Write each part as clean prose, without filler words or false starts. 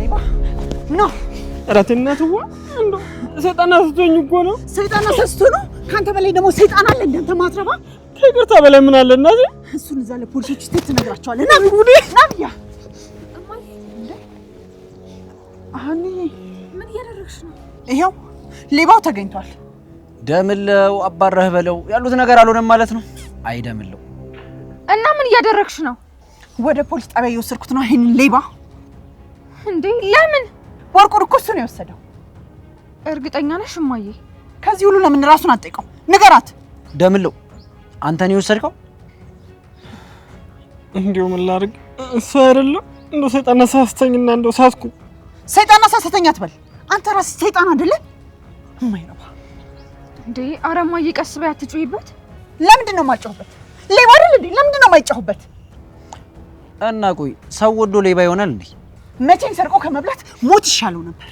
ሌባ ነው አራተኛው እንዶ ሰይጣን አስቶኝ እኮ ነው ሰይጣን አስቶ ነው ካንተ በላይ ደግሞ ሰይጣን አለ እንዳንተ ማትረባ ከይቅርታ በላይ ምን አለ እናቴ እሱን እዛ ለፖሊሶች ትነግራቸዋለህ ና ጉዴ ናብያ እማዬ አኒ ምን እያደረግሽ ነው ይሄው ሌባው ተገኝቷል ደምለው አባረህ በለው ያሉት ነገር አልሆነም ማለት ነው አይደምለው እና ምን እያደረግሽ ነው ወደ ፖሊስ ጣቢያ እየወሰድኩት ነው ይሄን ሌባ እንዴ ለምን ወርቁን እኮ እሱ ነው የወሰደው እርግጠኛ ነሽ እማዬ ከዚህ ሁሉ ለምን ራሱን አጠይቀው ንገራት ደምለው አንተ ነው የወሰድከው እንዴው ምን ላድርግ እሱ አይደለም እንደው ሰይጣን አሳስተኝና እንደው ሳትኩ ሰይጣን አሳስተኛ አትበል አንተ ራስህ ሰይጣን አይደለ የማይረባ እንዴ ኧረ እማዬ ቀስ በይ አትጩይበት ለምንድን ነው የማይጮህበት ሌባ አይደል እንዴ ለምንድን ነው የማይጮህበት እና ቆይ ሰው ወዶ ሌባ ይሆናል እንዴ መቼም ሰርቆ ከመብላት ሞት ይሻለው ነበር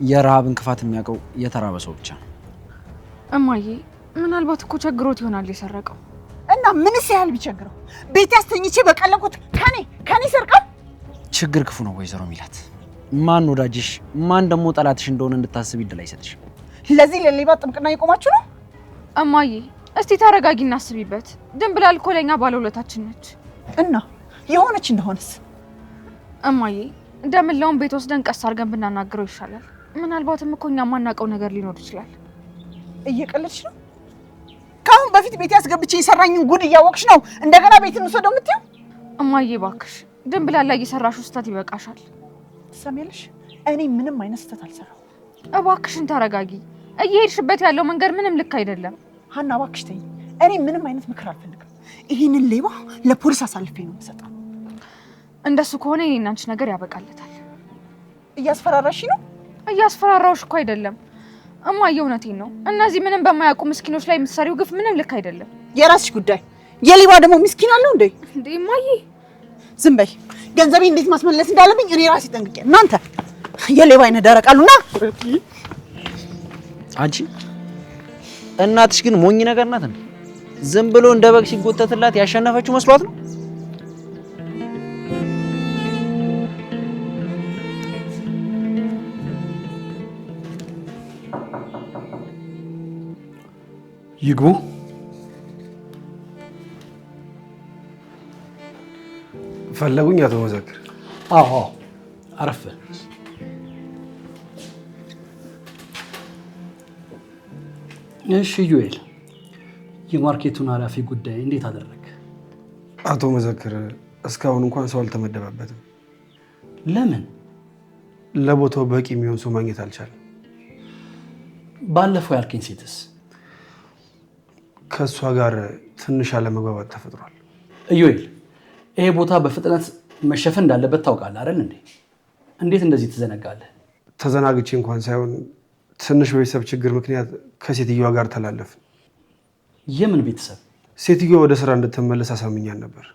የረሃብ እንቅፋት የሚያውቀው የተራበ ሰው ብቻ ነው እማዬ ምናልባት እኮ ቸግሮት ይሆናል የሰረቀው እና ምንስ ያህል ቢቸግረው ቤት ያስተኝቼ በቀለኩት ከኔ ሰርቃል ችግር ክፉ ነው ወይዘሮ ሚላት ማን ወዳጅሽ ማን ደግሞ ጠላትሽ እንደሆነ እንድታስብ ይደል አይሰጥሽ ለዚህ ለሌባ ጥምቅና ይቆማችሁ ነው እማዬ እስቲ ታረጋጊና አስቢበት ድንብላል እኮ ለኛ ባለውለታችን ነች እና የሆነች እንደሆነስ እማዬ እንደምለውን ቤት ወስደን ቀስ አድርገን ብናናግረው ይሻላል ምናልባትም እኮ እኛ ማናውቀው ነገር ሊኖር ይችላል እየቀለድሽ ነው ካሁን በፊት ቤት ያስገብቼ የሰራኝን ጉድ እያወቅሽ ነው እንደገና ቤትን ወሰደው የምትይው እማዬ ባክሽ ድንብላል ላይ የሰራሽው ስህተት ይበቃሻል ትሰሚያለሽ እኔ ምንም አይነት ስህተት አልሰራሁም እባክሽን ታረጋጊ እየሄድሽበት ያለው መንገድ ምንም ልክ አይደለም ሀና እባክሽ ተይኝ እኔ ምንም አይነት ምክር አልፈልግም ይህንን ሌባ ለፖሊስ አሳልፌ ነው የምሰጠው እንደሱ ከሆነ የኔና አንቺ ነገር ያበቃለታል እያስፈራራሽ ነው እያስፈራራውሽ እኮ አይደለም እማዬ እውነቴን ነው እነዚህ ምንም በማያውቁ ምስኪኖች ላይ የምትሰሪው ግፍ ምንም ልክ አይደለም የራስሽ ጉዳይ የሌባ ደግሞ ምስኪን አለው እንዴ እማዬ ዝም በይ ገንዘቤ እንዴት ማስመለስ እንዳለብኝ እኔ ራሴ ጠንቅቄ እናንተ የሌባ አይነ ደረቃሉና አንቺ እናትሽ ግን ሞኝ ነገር ናት እንዴ ዝም ብሎ እንደ በግ ሲጎተትላት ያሸነፈችው መስሏት ነው ይግቡ ፈለጉኝ አቶ መዘክር አዎ አረፍ እሺ ዩኤል የማርኬቱን ኃላፊ ጉዳይ እንዴት አደረክ አቶ መዘክር እስካሁን እንኳን ሰው አልተመደበበትም ለምን ለቦታው በቂ የሚሆን ሰው ማግኘት አልቻለም ባለፈው ያልከኝ ሴትስ ከሷ ጋር ትንሽ አለመግባባት ተፈጥሯል ዩኤል ይሄ ቦታ በፍጥነት መሸፈን እንዳለበት ታውቃለህ አይደል እንዴ እንዴት እንደዚህ ትዘነጋለህ ተዘናግቼ እንኳን ሳይሆን ትንሽ በቤተሰብ ችግር ምክንያት ከሴትዮዋ ጋር ተላለፍን የምን ቤተሰብ ሴትዮዋ ወደ ስራ እንድትመለስ አሳምኛን ነበር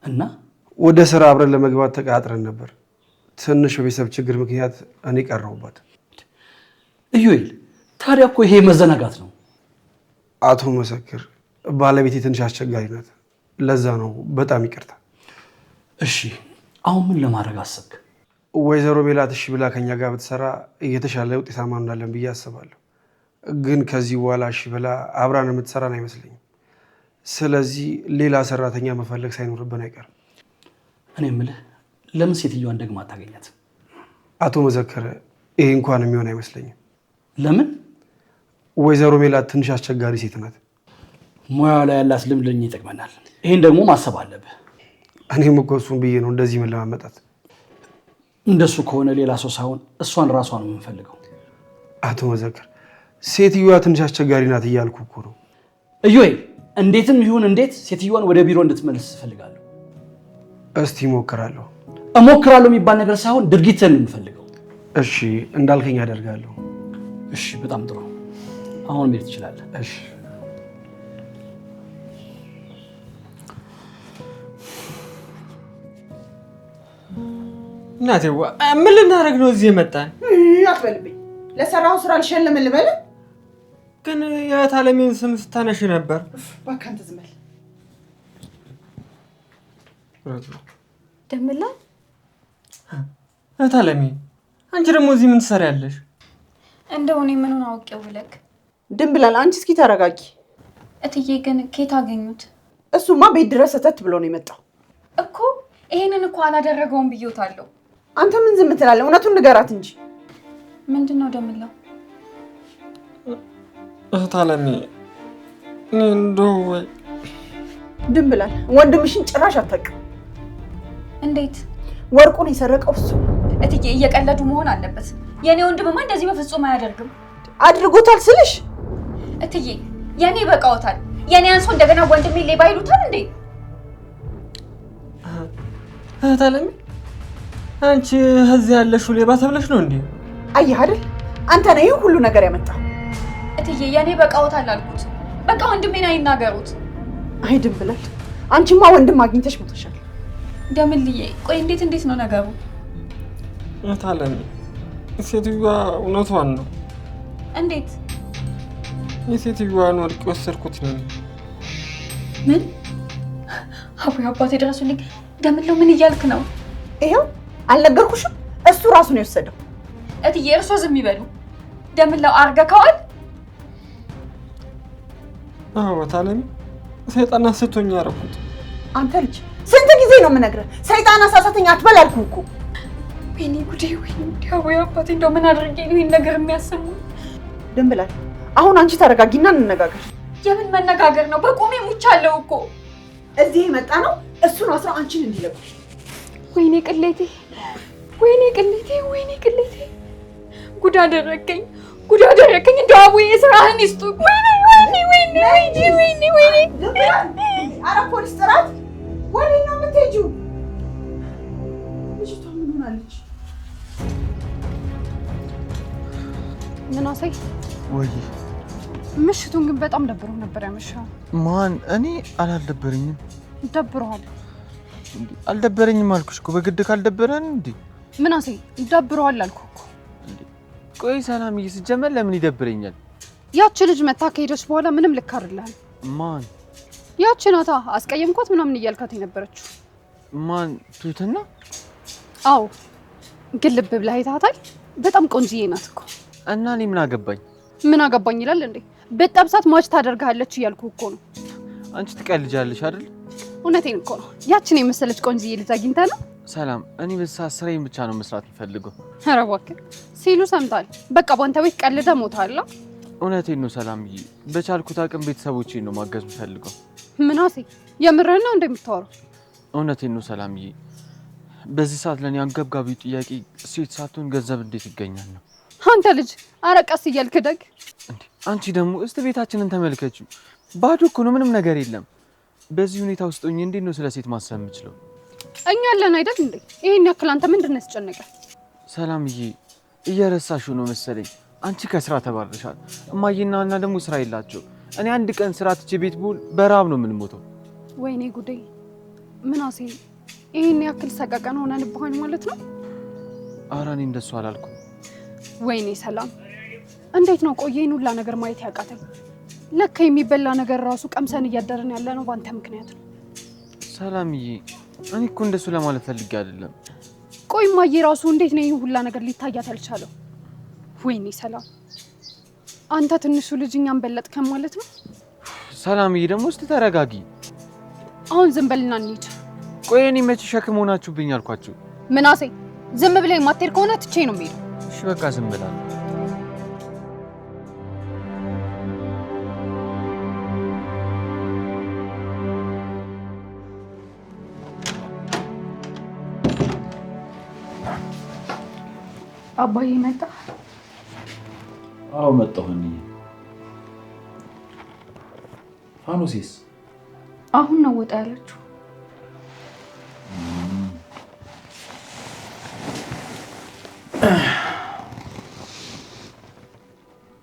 እና ወደ ስራ አብረን ለመግባት ተቃጥረን ነበር ትንሽ በቤተሰብ ችግር ምክንያት እኔ ቀረሁባት ዩኤል ታዲያ እኮ ይሄ መዘናጋት ነው አቶ መሰክር ባለቤቴ ትንሽ አስቸጋሪ ናት ለዛ ነው በጣም ይቅርታ እሺ አሁን ምን ለማድረግ አሰብክ ወይዘሮ ሜላት እሺ ብላ ከኛ ጋር ብትሰራ እየተሻለ ውጤታማ እንሆናለን ብዬ አስባለሁ ግን ከዚህ በኋላ እሺ ብላ አብራን የምትሰራን አይመስለኝም ስለዚህ ሌላ ሰራተኛ መፈለግ ሳይኖርብን አይቀርም እኔ የምልህ ለምን ሴትዮዋን ደግማ አታገኛት አቶ መዘክር ይሄ እንኳን የሚሆን አይመስለኝም ለምን ወይዘሮ ሜላት ትንሽ አስቸጋሪ ሴት ናት ሙያው ላይ ያላት ልምድ ለኛ ይጠቅመናል ይሄን ደግሞ ማሰብ አለብህ እኔም እኮ እሱን ብዬ ነው እንደዚህ ምን ለማመጣት እንደሱ ከሆነ ሌላ ሰው ሳይሆን እሷን ራሷን ነው የምንፈልገው አቶ መዘክር ሴትዮዋ ትንሽ አስቸጋሪ ናት እያልኩ እኮ ነው እዮይ እንዴትም ይሁን እንዴት ሴትዮዋን ወደ ቢሮ እንድትመልስ እፈልጋለሁ እስቲ እሞክራለሁ እሞክራለሁ የሚባል ነገር ሳይሆን ድርጊትን ነው የምፈልገው እሺ እንዳልከኝ አደርጋለሁ እሺ በጣም ጥሩ አሁን መሄድ ትችላለህ እሺ እናቴዋ ምን ልናደርግ ነው እዚህ የመጣን አትበልብኝ ለሰራው ስራ ልሸልም ልበል ግን የታለሜን ስም ስታነሽ ነበር እባክህ አንተ ዝም በል ደምላ እታለሚ አንቺ ደግሞ እዚህ ምን ትሰሪያለሽ? እንደው እኔ ምኑን አውቄው ብለክ ድንብላል አንቺ እስኪ ተረጋጊ። እትዬ ግን ኬት አገኙት? እሱማ ቤት ድረስ ሰተት ብሎ ነው የመጣው እኮ። ይሄንን እኮ አላደረገውም ብዬታለሁ። አንተ ምን ዝም ትላለህ? እውነቱን ንገራት እንጂ። ምንድነው ደምለው? እታለሚ እንደው ድንብላል ወንድምሽን ጭራሽ አታውቅም። እንዴት? ወርቁን የሰረቀው እሱ። እትዬ እየቀለዱ መሆን አለበት። የኔ ወንድምማ እንደዚህ በፍጹም አያደርግም። አድርጎታል ስልሽ እትዬ የኔ በቃውታል። የኔ አንሶ እንደገና ወንድሜ ሌባ ይሉታል እንዴ? እታለሚ አንቺ እዚህ ያለሽው ሌባ ተብለሽ ነው እንዴ? አየህ አይደል? አንተ ነህ ይሄን ሁሉ ነገር ያመጣው። እትዬ የኔ በቃውታል አልኩት። በቃ ወንድሜን አይናገሩት። አይ ድንብላል አንቺማ ወንድም አግኝተሽ ሞተሻል። ደምልዬ ቆይ እንዴት ነው ነገሩ? እታለሚ ሴትዮዋ እውነቷን ነው። እንዴት? የሴትዮዋን ወርቅ ወሰድኩት ነው። ምን? አቦይ አባቴ ድረሱልኝ። ደምለው ምን እያልክ ነው? ይሄው አልነገርኩሽም? እሱ ራሱ ነው የወሰደው። እትዬ እርሶ ዝም ይበሉ። ደምለው አርገከዋል? አዎ እታለሚ ሰይጣን አስቶኝ ያደረኩት። አንተ ልጅ ስንት ጊዜ ነው የምነግርህ? ሰይጣን አሳሳተኝ አትበል አልኩህ እኮ። ወይኔ ጉዴ! ወይኔ ጉዴ! አቦይ አባቴ እንደው ምን አድርጌ ነው ይሄን ነገር የሚያሰሙ? ድንብላል አሁን አንቺ ተረጋጊና እንነጋገር። የምን መነጋገር ነው? በቁሜ ሙቻለሁ እኮ። እዚህ የመጣ ነው እሱን አስራ አንቺን እንዲለቁሽ። ወይኔ ቅሌቴ! ወይኔ ቅሌቴ! ወይኔ ቅሌቴ! ጉድ አደረከኝ! ጉድ አደረከኝ! እንደው አቦዬ ስራህን ይስጡ። ወይኔ ወይኔ ወይኔ ወይኔ ወይኔ! ኧረ ፖሊስ ጥራት! ወዴት ነው የምትሄጂው? ልጅቷ ምን ሆናለች? ምናሴ ወይ ምሽቱን ግን በጣም ደብሮ ነበር ያመሻው። ማን? እኔ አላልደበረኝም። ደብሮሃል? አልደበረኝም አልኩሽ እኮ። በግድ ካልደበረን እንዴ? ምናሴ ደብሮሃል አልኩህ እኮ። ቆይ ሰላምዬ፣ ስትጀመር ለምን ይደብረኛል? ያቺ ልጅ መታ ከሄደች በኋላ ምንም ልክ አይደለም። ማን? ያቺ ናታ አስቀየምኳት ምናምን እያልካት የነበረችው። ማን? ትሁትና? አዎ፣ ግን ልብ ብለህ አይተሃታል? በጣም ቆንጅዬ ናት እኮ። እና እኔ ምን አገባኝ? ምን አገባኝ ይላል እንዴ? በጠብሳት ማች ታደርጋለች እያልኩህ እኮ ነው። አንቺ ትቀልጃለሽ አይደል? እውነቴን እኮ ነው። ያችን የመሰለች ቆንጅዬ ልጅ አግኝተህ ነው? ሰላም፣ እኔ በዛ ስራዬን ብቻ ነው መስራት የምፈልገው። ኧረ እባክህ ሲሉ ሰምታል። በቃ ባንተ ቤት ቀልደህ ሞታል። እውነቴን ነው ሰላምዬ፣ በቻልኩት አቅም ቤተሰቦቼን ነው ማገዝ የምፈልገው። ምናሴ የምርህን ነው እንደምታወራው? እውነቴን ነው ሰላምዬ፣ በዚህ ሰዓት ለኔ አንገብጋቢው ጥያቄ ሴት ሳትሆን ገንዘብ እንዴት ይገኛል ነው። አንተ ልጅ ኧረ ቀስ እያልክ ደግ። አንቺ ደግሞ እስቲ ቤታችንን ተመልከቺው። ባዶ እኮ ነው፣ ምንም ነገር የለም። በዚህ ሁኔታ ውስጥ ሆኜ እንዴት ነው ስለ ሴት ማሰብ የምችለው? እኛ አለን አይደል እንዴ? ይሄን ያክል አንተ ምንድን ነው ያስጨነቀህ? ሰላምዬ እየረሳሽው ነው መሰለኝ። አንቺ ከስራ ተባረሻል። እማዬና እና ደግሞ ስራ የላቸው። እኔ አንድ ቀን ስራ ትቼ ቤት ብውል በረሃብ ነው የምንሞተው። ወይኔ ጉዴ! ምናሴ ይሄን ያክል ሰቀቀን ሆነንብሃል ማለት ነው? ኧረ እኔ እንደሱ አላልኩም። ወይኔ ሰላም፣ እንዴት ነው ቆየኝ ሁላ ነገር ማየት ያቃተኝ? ለካ የሚበላ ነገር ራሱ ቀምሰን እያደረን ያለ ነው ባንተ ምክንያት ነው። ሰላምዬ እኔ እኮ እንደሱ ለማለት ፈልጌ አይደለም። ቆይ ማዬ ራሱ እንዴት ነው ይሄን ሁላ ነገር ሊታያት አልቻለው? ወይኔ ሰላም፣ አንተ ትንሹ ልጅ እኛን በለጥከን ማለት ነው። ሰላምዬ ደግሞ እስቲ ተረጋጊ። አሁን ዝም በልና እንሂድ። ቆይ እኔ መቼ ሸክም ሆናችሁብኝ አልኳችሁ? ምናሴ ዝም ብለህ የማትሄድ ከሆነ ትቼ ነው የምሄደው። እሺ በቃ ዝም ብላለሁ። አባዬ መጣ? አዎ መጣሁ። ፋኖሴስ አሁን ነው ወጣ ያለችው።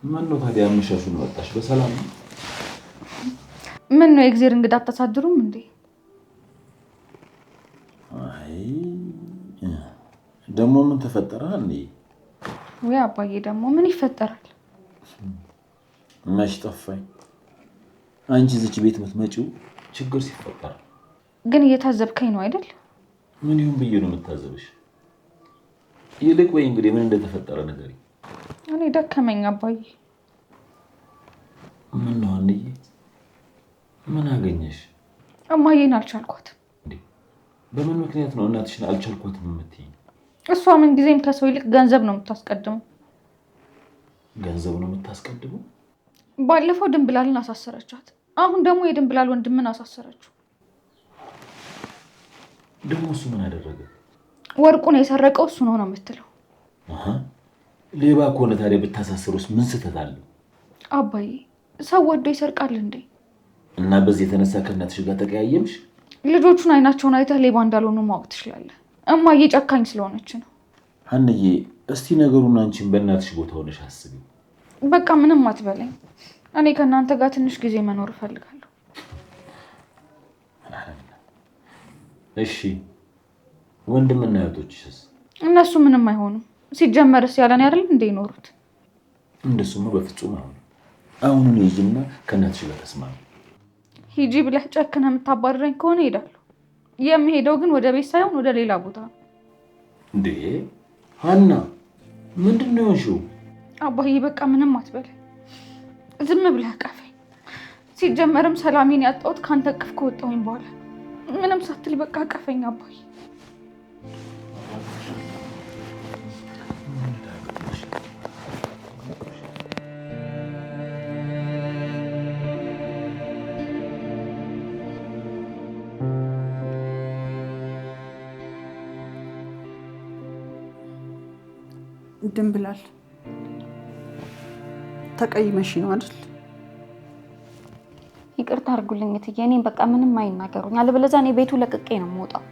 ማን ነው ታዲያ አመሻሹን ወጣሽ? በሰላም ነው? ምን ነው የእግዚአብሔር እንግዳ አታሳድሩም እንዴ? አይ ደግሞ ምን ተፈጠረ እንዴ? ወይ አባዬ ደግሞ ምን ይፈጠራል? መች ጠፋኝ። አንቺ እዚች ቤት የምትመጪው ችግር ሲፈጠር። ግን እየታዘብከኝ ነው አይደል? ምን ይሁን ብዬ ነው የምታዘብሽ? ይልቅ ወይ እንግዲህ ምን እንደተፈጠረ ነገር እኔ ደከመኝ አባዬ። ምን ነው አንዬ? ምን አገኘሽ? እማዬን አልቻልኳትም። በምን ምክንያት ነው እናትሽን አልቻልኳትም የምትይኝ? እሷ ምን ጊዜም ከሰው ይልቅ ገንዘብ ነው የምታስቀድመው። ገንዘብ ነው የምታስቀድመው? ባለፈው ድንብላልን አሳሰረቻት። አሁን ደግሞ የድንብላል ወንድምን አሳሰረችው። ደግሞ እሱ ምን አደረገ? ወርቁን የሰረቀው እሱ ነው የምትለው። ሌባ ከሆነ ታዲያ ብታሳስሩስ ምን ስህተት አለው? አባዬ ሰው ወዶ ይሰርቃል እንዴ? እና በዚህ የተነሳ ከእናትሽ ጋር ተቀያየምሽ? ልጆቹን አይናቸውን አይተህ ሌባ እንዳልሆኑ ማወቅ ትችላለህ። እማዬ ጨካኝ ስለሆነች ነው። ሀንዬ እስቲ ነገሩን አንቺን በእናትሽ ቦታ ሆነሽ አስቢ። በቃ ምንም አትበለኝ። እኔ ከእናንተ ጋር ትንሽ ጊዜ መኖር እፈልጋለሁ። እሺ ወንድምና እህቶችስ? እነሱ ምንም አይሆኑም። ሲጀመርስ ያለን አይደል እንደ ይኖሩት። እንደሱማ በፍጹም አይሆንም። አሁኑን ሂጂና ከእናትሽ ጋር ተስማሚ። ሂጂ ብለህ ጨክነህ የምታባርረኝ ከሆነ እሄዳለሁ። የምሄደው ግን ወደ ቤት ሳይሆን ወደ ሌላ ቦታ ነው። እንዴ ሀና ምንድን ነው የሆንሽው? አባዬ በቃ ምንም አትበለኝ። ዝም ብለህ ቀፈኝ። ሲጀመርም ሰላሜን ያጣሁት ካንተ እቅፍ ከወጣሁኝ በኋላ ምንም ሳትል በቃ ቀፈኝ አባዬ። ድንብላል ተቀይመሽ ነው አይደል? ይቅርታ አድርጉልኝ እትዬ፣ እኔን በቃ ምንም አይናገሩኝ፣ አለበለዚያ እኔ ቤቱ ለቅቄ ነው የምወጣው።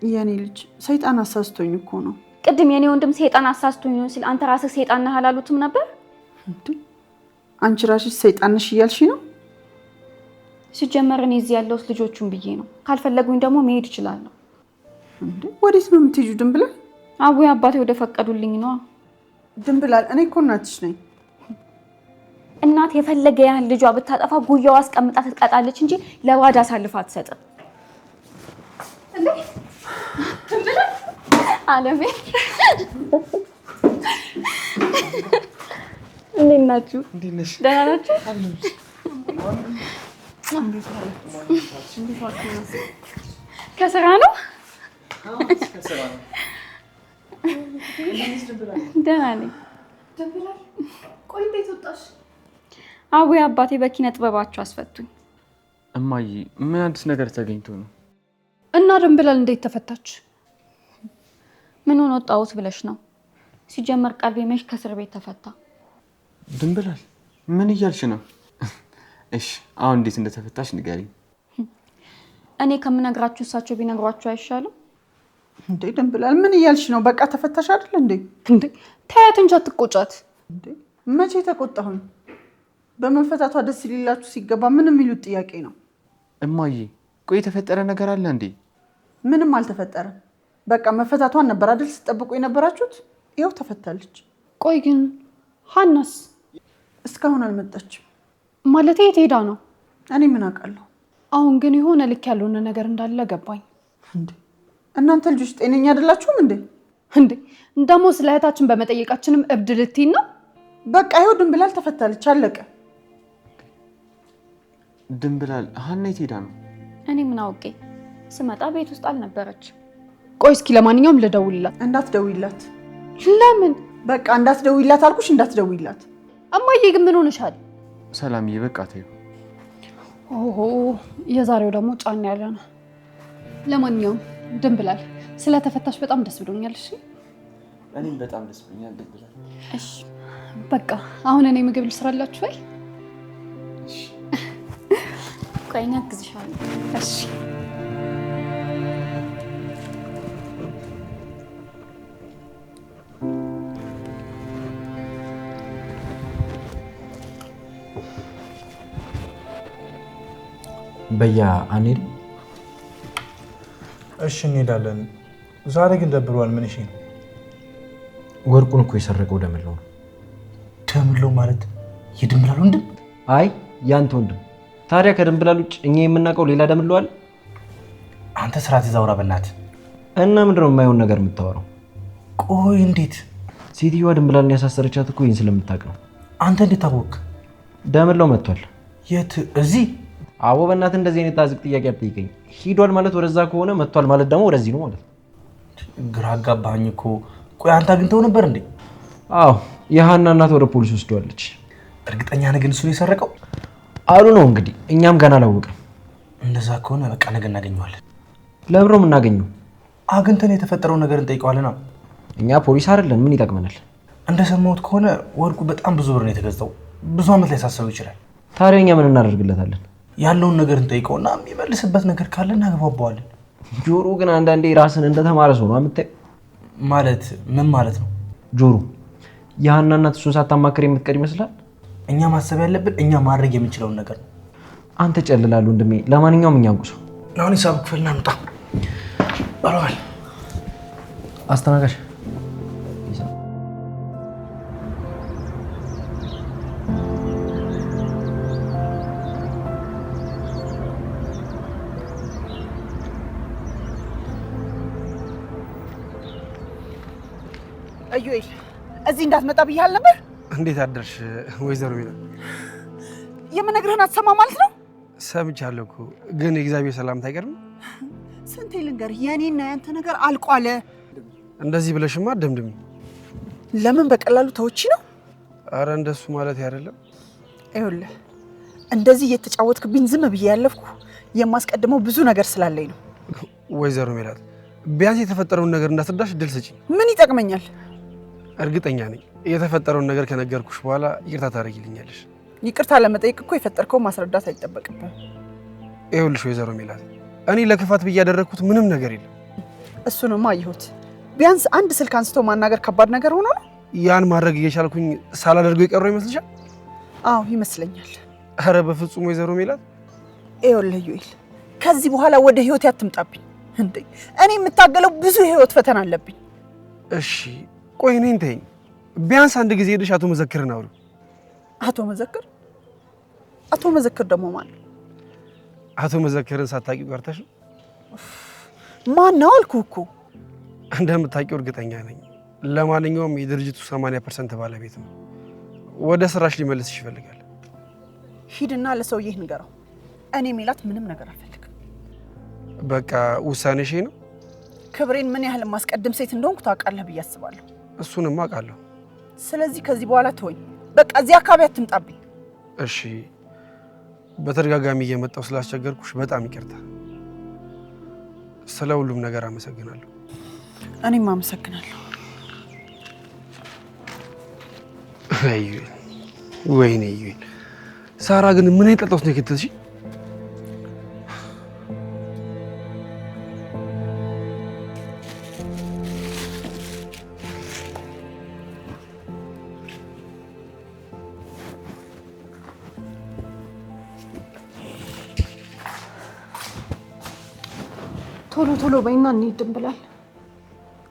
የኔ ልጅ ሰይጣን አሳስቶኝ እኮ ነው። ቅድም የኔ ወንድም ሰይጣን አሳስቶኝ ነው ሲል አንተ ራስህ ሰይጣን ነህ አላሉትም ነበር? አንቺ ራስሽ ሰይጣን ነሽ እያልሽ ነው? ሲጀመር እኔ እዚህ ያለሁት ልጆቹን ብዬ ነው። ካልፈለጉኝ ደግሞ መሄድ እችላለሁ። ወዴት ነው የምትሄጂው ድንብላል? አቡዬ አባቴ ወደ ፈቀዱልኝ ነው። ድንብላል እኔ እኮ እናትሽ ነኝ። እናት የፈለገ ያህል ልጇ ብታጠፋ ጉያዋ አስቀምጣ ትቀጣለች እንጂ ለባዳ አሳልፋ አትሰጥም። አለሜ እንዴት ናችሁ? ደህና ናችሁ? ከስራ ነው? ደህና ነኝ። ቆይ እንዴት ወጣሽ? አቡዬ አባቴ በኪነ ጥበባቸው አስፈቱኝ። እማዬ ምን አዲስ ነገር ተገኝቶ ነው? እና ድንብላል እንዴት ተፈታች? ምን ሆነ ወጣሁት ብለሽ ነው? ሲጀመር ቀልቤ መች ከእስር ቤት ተፈታ። ድንብላል ምን እያልሽ ነው? እሺ አሁን እንዴት እንደተፈታሽ ንገሪኝ። እኔ ከምነግራችሁ እሳቸው ቢነግሯችሁ አይሻልም? እንዴ ድንብላል ምን እያልሽ ነው? በቃ ተፈታሽ አይደል እንዴ? እንዴ ታያት እንጂ አትቆጫት። እንዴ መቼ ተቆጣሁኝ? በመፈታቷ ደስ ሊላችሁ ሲገባ ምን የሚሉት ጥያቄ ነው? እማዬ ቆይ የተፈጠረ ነገር አለ እንዴ? ምንም አልተፈጠረም። በቃ መፈታቷን ነበር አይደል ስትጠብቁ የነበራችሁት? ይኸው ተፈታለች። ቆይ ግን ሀናስ እስካሁን አልመጣችም። ማለት የት ሄዳ ነው? እኔ ምን አውቃለሁ? አሁን ግን የሆነ ልክ ያልሆነ ነገር እንዳለ ገባኝ። እንዴ እናንተ ልጆች ጤነኛ አይደላችሁም እንዴ? እንዴ እንደሞ ስለ እህታችን በመጠየቃችንም እብድ ልትይን ነው? በቃ ይኸው ድንብላል ተፈታለች፣ አለቀ። ድንብላል ሀና የት ሄዳ ነው? እኔ ምን አውቄ፣ ስመጣ ቤት ውስጥ አልነበረች። ቆይ እስኪ ለማንኛውም ልደውልላት። እንዳትደውይላት። ለምን? በቃ እንዳትደውይላት አልኩሽ፣ እንዳትደውይላት። እማዬ ግን ምን ሆነሻል? ሰላምዬ በቃ ተይው። ኦሆ የዛሬው ደግሞ ጫና ያለ ነው። ለማንኛውም ድንብላል ስለተፈታሽ በጣም ደስ ብሎኛል። እሺ እኔም በጣም ደስ ብሎኛል ድንብላል። እሺ በቃ አሁን እኔ ምግብ ልስራላችሁ ወይ? እሺ ቆይ እኔ አግዝሻለሁ። እሺ በያ አንሄድ? እሺ እንሄዳለን። ዛሬ ግን ደብሯል። ምን እሺ ነው? ወርቁን እኮ የሰረቀው ደምለው ነው። ደምለው ማለት የድንብላል ወንድም? አይ ያንተ ወንድም። ታዲያ ከድንብላል ውጭ እኛ የምናውቀው ሌላ ደምለው አለ? አንተ ስርዓት ይዛውራ በእናትህ። እና ምንድነው የማይሆን ነገር የምታወራው? ቆይ እንዴት? ሴትዮዋ ድንብላልን ያሳሰረቻት እኮ ይህን ስለምታውቅ ነው። አንተ እንዴት ታወቅ? ደምለው መጥቷል። የት? እዚህ? አቦ በእናትህ እንደዚህ አይነት አዝቅ ጥያቄ አትጠይቀኝ። ሂዷል ማለት ወደዛ ከሆነ መጥቷል ማለት ደግሞ ወደዚህ ነው ማለት ነው። ግራ አጋባኝ እኮ። ቆይ አንተ አግኝተው ነበር እንዴ? አዎ የሃና እናት ወደ ፖሊስ ወስደዋለች። እርግጠኛ ነህ ግን እሱ የሰረቀው? አሉ ነው እንግዲህ፣ እኛም ገና አላወቅም። እንደዛ ከሆነ በቃ ነገ እናገኘዋለን። ለምን ነው የምናገኘው? አግኝተን የተፈጠረው ነገር እንጠይቀዋለና። እኛ ፖሊስ አይደለን፣ ምን ይጠቅመናል? እንደሰማሁት ከሆነ ወርቁ በጣም ብዙ ብር ነው የተገዛው። ብዙ ዓመት ላይ ሳሰቡ ይችላል። ታዲያ እኛ ምን እናደርግለታለን? ያለውን ነገር እንጠይቀውና የሚመልስበት ነገር ካለ እናግባባዋለን። ጆሮ ግን አንዳንዴ ራስን እንደተማረ ሰው ነው የምታይ። ማለት ምን ማለት ነው? ጆሮ የሃና እናት እሱን ሳታማክር የምትቀር ይመስላል? እኛ ማሰብ ያለብን እኛ ማድረግ የምንችለውን ነገር ነው። አንተ ጨልላሉ ወንድሜ። ለማንኛውም እኛ እንቁሰው። አሁን ሂሳብ ክፍልና እንውጣ። በረዋል አስተናጋጅ እዩኤል እዚህ እንዳትመጣ ብያል ነበር። እንዴት አደርሽ ወይዘሮ ሜላት? የምነግርህን አትሰማ ማለት ነው? ሰምቻለሁ እኮ ግን የእግዚአብሔር ሰላምታ አይቀርም። ስንቴ ልንገርህ የኔና ያንተ ነገር አልቋለ። እንደዚህ ብለሽማ አትደምድሚ። ለምን በቀላሉ ተውቺ ነው? አረ እንደሱ ማለት አይደለም። ይኸውልህ እንደዚህ እየተጫወትክብኝ ዝም ብዬ ያለፍኩ የማስቀድመው ብዙ ነገር ስላለኝ ነው። ወይዘሮ ሜላት ቢያንስ የተፈጠረውን ነገር እንዳስረዳሽ እድል ስጪኝ። ምን ይጠቅመኛል? እርግጠኛ ነኝ የተፈጠረውን ነገር ከነገርኩሽ በኋላ ይቅርታ ታደርጊልኛለሽ። ይቅርታ ለመጠየቅ እኮ የፈጠርከው ማስረዳት አይጠበቅብህም። ይኸውልሽ ወይዘሮ ሜላት እኔ ለክፋት ብዬ ያደረኩት ምንም ነገር የለም። እሱንማ አየሁት። ቢያንስ አንድ ስልክ አንስቶ ማናገር ከባድ ነገር ሆኖ ነው። ያን ማድረግ እየቻልኩኝ ሳላደርገው የቀረው ይመስልሻል? አዎ ይመስለኛል። አረ በፍጹም ወይዘሮ ሜላት። ይኸውልህ ዩኤል ከዚህ በኋላ ወደ ህይወት አትምጣብኝ። እንዴ እኔ የምታገለው ብዙ የህይወት ፈተና አለብኝ። እሺ ቆይ እኔን ተይኝ። ቢያንስ አንድ ጊዜ ሄደሽ አቶ መዘክርን አውሪ። አቶ መዘክር? አቶ መዘክር ደግሞ ማን? አቶ መዘክርን ሳታውቂው ቀርተሽ ነው? ማን ነው አልኩህ እኮ። እንደምታውቂው እርግጠኛ ነኝ። ለማንኛውም የድርጅቱ 80% ባለቤት ነው። ወደ ስራሽ ሊመልስሽ ይፈልጋል። ሂድና ለሰውዬ ንገረው። እኔ ሜላት ምንም ነገር አልፈልግም። በቃ ውሳኔሽ ነው? ክብሬን ምን ያህል ማስቀደም ሴት እንደሆንኩ ታውቃለህ ብዬ አስባለሁ። እሱንም አውቃለሁ። ስለዚህ ከዚህ በኋላ ተወኝ። በቃ እዚህ አካባቢ አትምጣብኝ። እሺ በተደጋጋሚ እየመጣሁ ስላስቸገርኩሽ በጣም ይቅርታ። ስለ ሁሉም ነገር አመሰግናለሁ። እኔም አመሰግናለሁ። ዩኤል ወይኔ ዩኤል፣ ሳራ ግን ምን አይነት ጣጣ ውስጥ ነው የከተትሽ? ቶሎ ቶሎ በይና እንሂድ ብላል።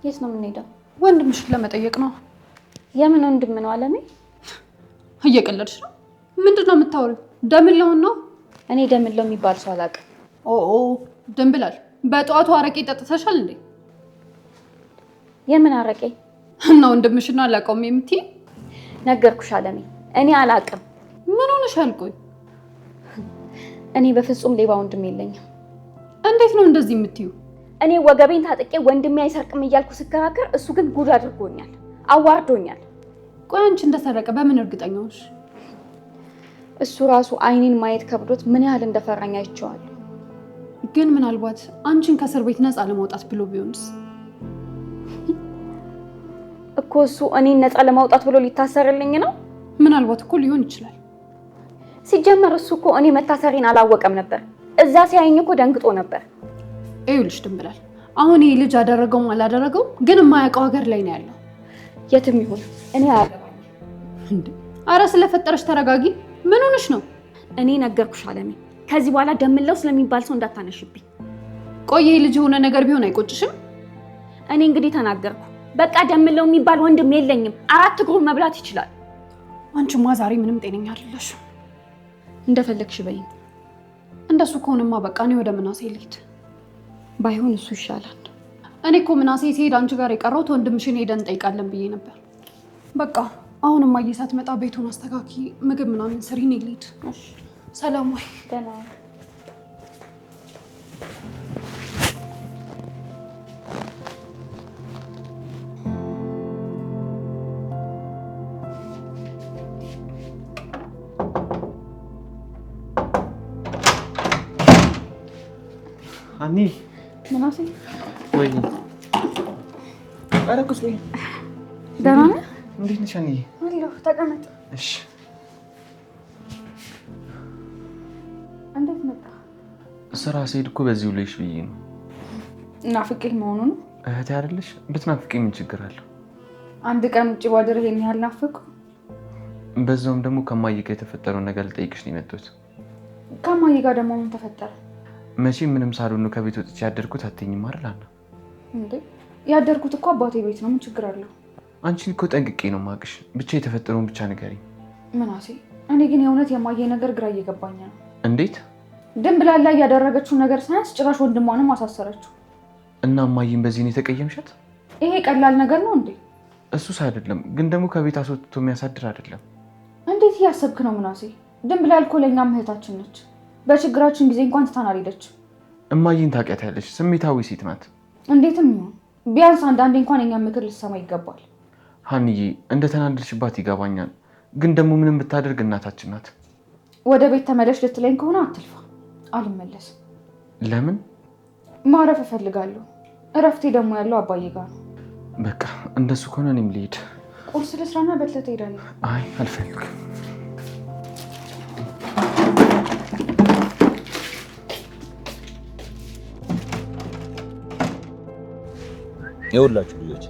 የት ነው የምንሄደው? ወንድምሽን ለመጠየቅ ነው። የምን ወንድም ነው አለሜ? እየቀለድሽ ነው? ምንድነው የምታወሪው? ደምለው ነው? እኔ ደምለው የሚባል ሰው አላውቅም። ኦ ደምብላል። በጠዋቱ አረቄ ጠጥተሻል እንዴ? የምን አረቄ? እና ወንድምሽን አላውቀውም የምትይ? ነገርኩሽ አለሜ፣ እኔ አላውቅም። ምን ሆነሻል? ቆይ እኔ በፍጹም ሌባ ወንድም የለኝም። እንዴት ነው እንደዚህ የምትዩ? እኔ ወገቤን ታጥቄ ወንድሜ አይሰርቅም እያልኩ ስከራከር፣ እሱ ግን ጉድ አድርጎኛል፣ አዋርዶኛል። ቆይ አንቺ እንደሰረቀ በምን እርግጠኛ ነሽ? እሱ ራሱ አይኔን ማየት ከብዶት ምን ያህል እንደፈራኝ አይቼዋለሁ። ግን ምናልባት አንቺን ከእስር ቤት ነፃ ለማውጣት ብሎ ቢሆንስ? እኮ እሱ እኔን ነፃ ለማውጣት ብሎ ሊታሰርልኝ ነው። ምናልባት እኮ ሊሆን ይችላል። ሲጀመር እሱ እኮ እኔ መታሰሬን አላወቀም ነበር። እዛ ሲያየኝ እኮ ደንግጦ ነበር። ይኸውልሽ ድንብላል፣ አሁን ይሄ ልጅ አደረገውም አላደረገው ግን የማያውቀው ሀገር ላይ ነው ያለው። የትም ይሁን እኔ አያገባኝም። እንዴ አረ ስለፈጠረሽ ተረጋጊ። ምን ሆነሽ ነው? እኔ ነገርኩሽ አለሜ፣ ከዚህ በኋላ ደምለው ስለሚባል ሰው እንዳታነሽብኝ። ቆይ ይሄ ልጅ የሆነ ነገር ቢሆን አይቆጭሽም? እኔ እንግዲህ ተናገርኩ። በቃ ደምለው የሚባል ወንድም የለኝም። 4 እግሩን መብላት ይችላል። አንቺማ ዛሬ ምንም ጤነኛ አይደለሽም። እንደፈለግሽ በይኝ። እንደሱ ከሆነማ በቃ እኔ ወደ ምናሴ ልሂድ። ባይሆን እሱ ይሻላል። እኔ እኮ ምናሴ ሲሄድ አንቺ ጋር የቀረውት ወንድምሽን ሄደን እንጠይቃለን ብዬ ነበር። በቃ አሁን እማዬ ሳትመጣ ቤቱን አስተካኪ፣ ምግብ ምናምን ስሪ፣ እኔ ልሂድ። ሰላም ወይ? ደህና አኒ ምናሴ ወይ አረኩስ ወይ ደህና ነህ? እንዴት ነሽ አኒ? አለሁ። ተቀመጥ። እሺ። እንዴት መጣ? ስራ ስሄድ እኮ በዚሁ ልይሽ ብዬ ነው። ናፍቄህ መሆኑ ነው? እህቴ አይደለሽ? ብትናፍቂኝ ምን ችግር አለው? አንድ ቀን ውጭ ባድር ይሄን ያህል ናፍቁ? በዛውም ደግሞ ከማዬ ጋር የተፈጠረውን ነገር ልጠይቅሽ ነው የመጣሁት። ከማዬ ጋር ደግሞ ምን ተፈጠረ? መቼም ምንም ሳልሆን ነው ከቤት ወጥቼ ያደርኩት አትይኝም አይደል አና? እንዴ ያደርኩት እኮ አባቴ ቤት ነው። ምን ችግር አለው? አንቺን እኮ ጠንቅቄ ነው የማውቅሽ። ብቻ የተፈጠረውን ብቻ ንገሪኝ። ምናሴ እኔ ግን የእውነት የማዬ ነገር ግራ እየገባኝ ነው። እንዴት? ድንብላል ላይ ያደረገችው ነገር ሳያንስ ጭራሽ ወንድሟንም አሳሰረችው። እና ማዬን በዚህ ነው የተቀየምሻት? ይሄ ቀላል ነገር ነው እንዴ? እሱስ አይደለም፣ ግን ደግሞ ከቤት አስወጥቶ የሚያሳድር አይደለም። እንዴት እያሰብክ ነው ምናሴ? ድንብላል እኮ ለእኛም እህታችን ነች። በችግራችን ጊዜ እንኳን ትታን አልሄደች። እማዬን ታውቂያታለሽ፣ ስሜታዊ ሴት ናት። እንዴትም ይሁን ቢያንስ አንዳንዴ እንኳን የኛን ምክር ልትሰማ ይገባል። ሀንዬ እንደተናደድሽባት ይገባኛል፣ ግን ደግሞ ምንም ብታደርግ እናታችን ናት። ወደ ቤት ተመለሽ ልትለኝ ከሆነ አትልፋ። አልመለስም። ለምን? ማረፍ እፈልጋለሁ። እረፍቴ ደግሞ ያለው አባዬ ጋር ነው። በቃ እንደሱ ከሆነ እኔም ልሄድ። ቁርስ ልስራና በልተህ ትሄዳለህ። አይ አልፈልግም። ይኸውላችሁ ልጆች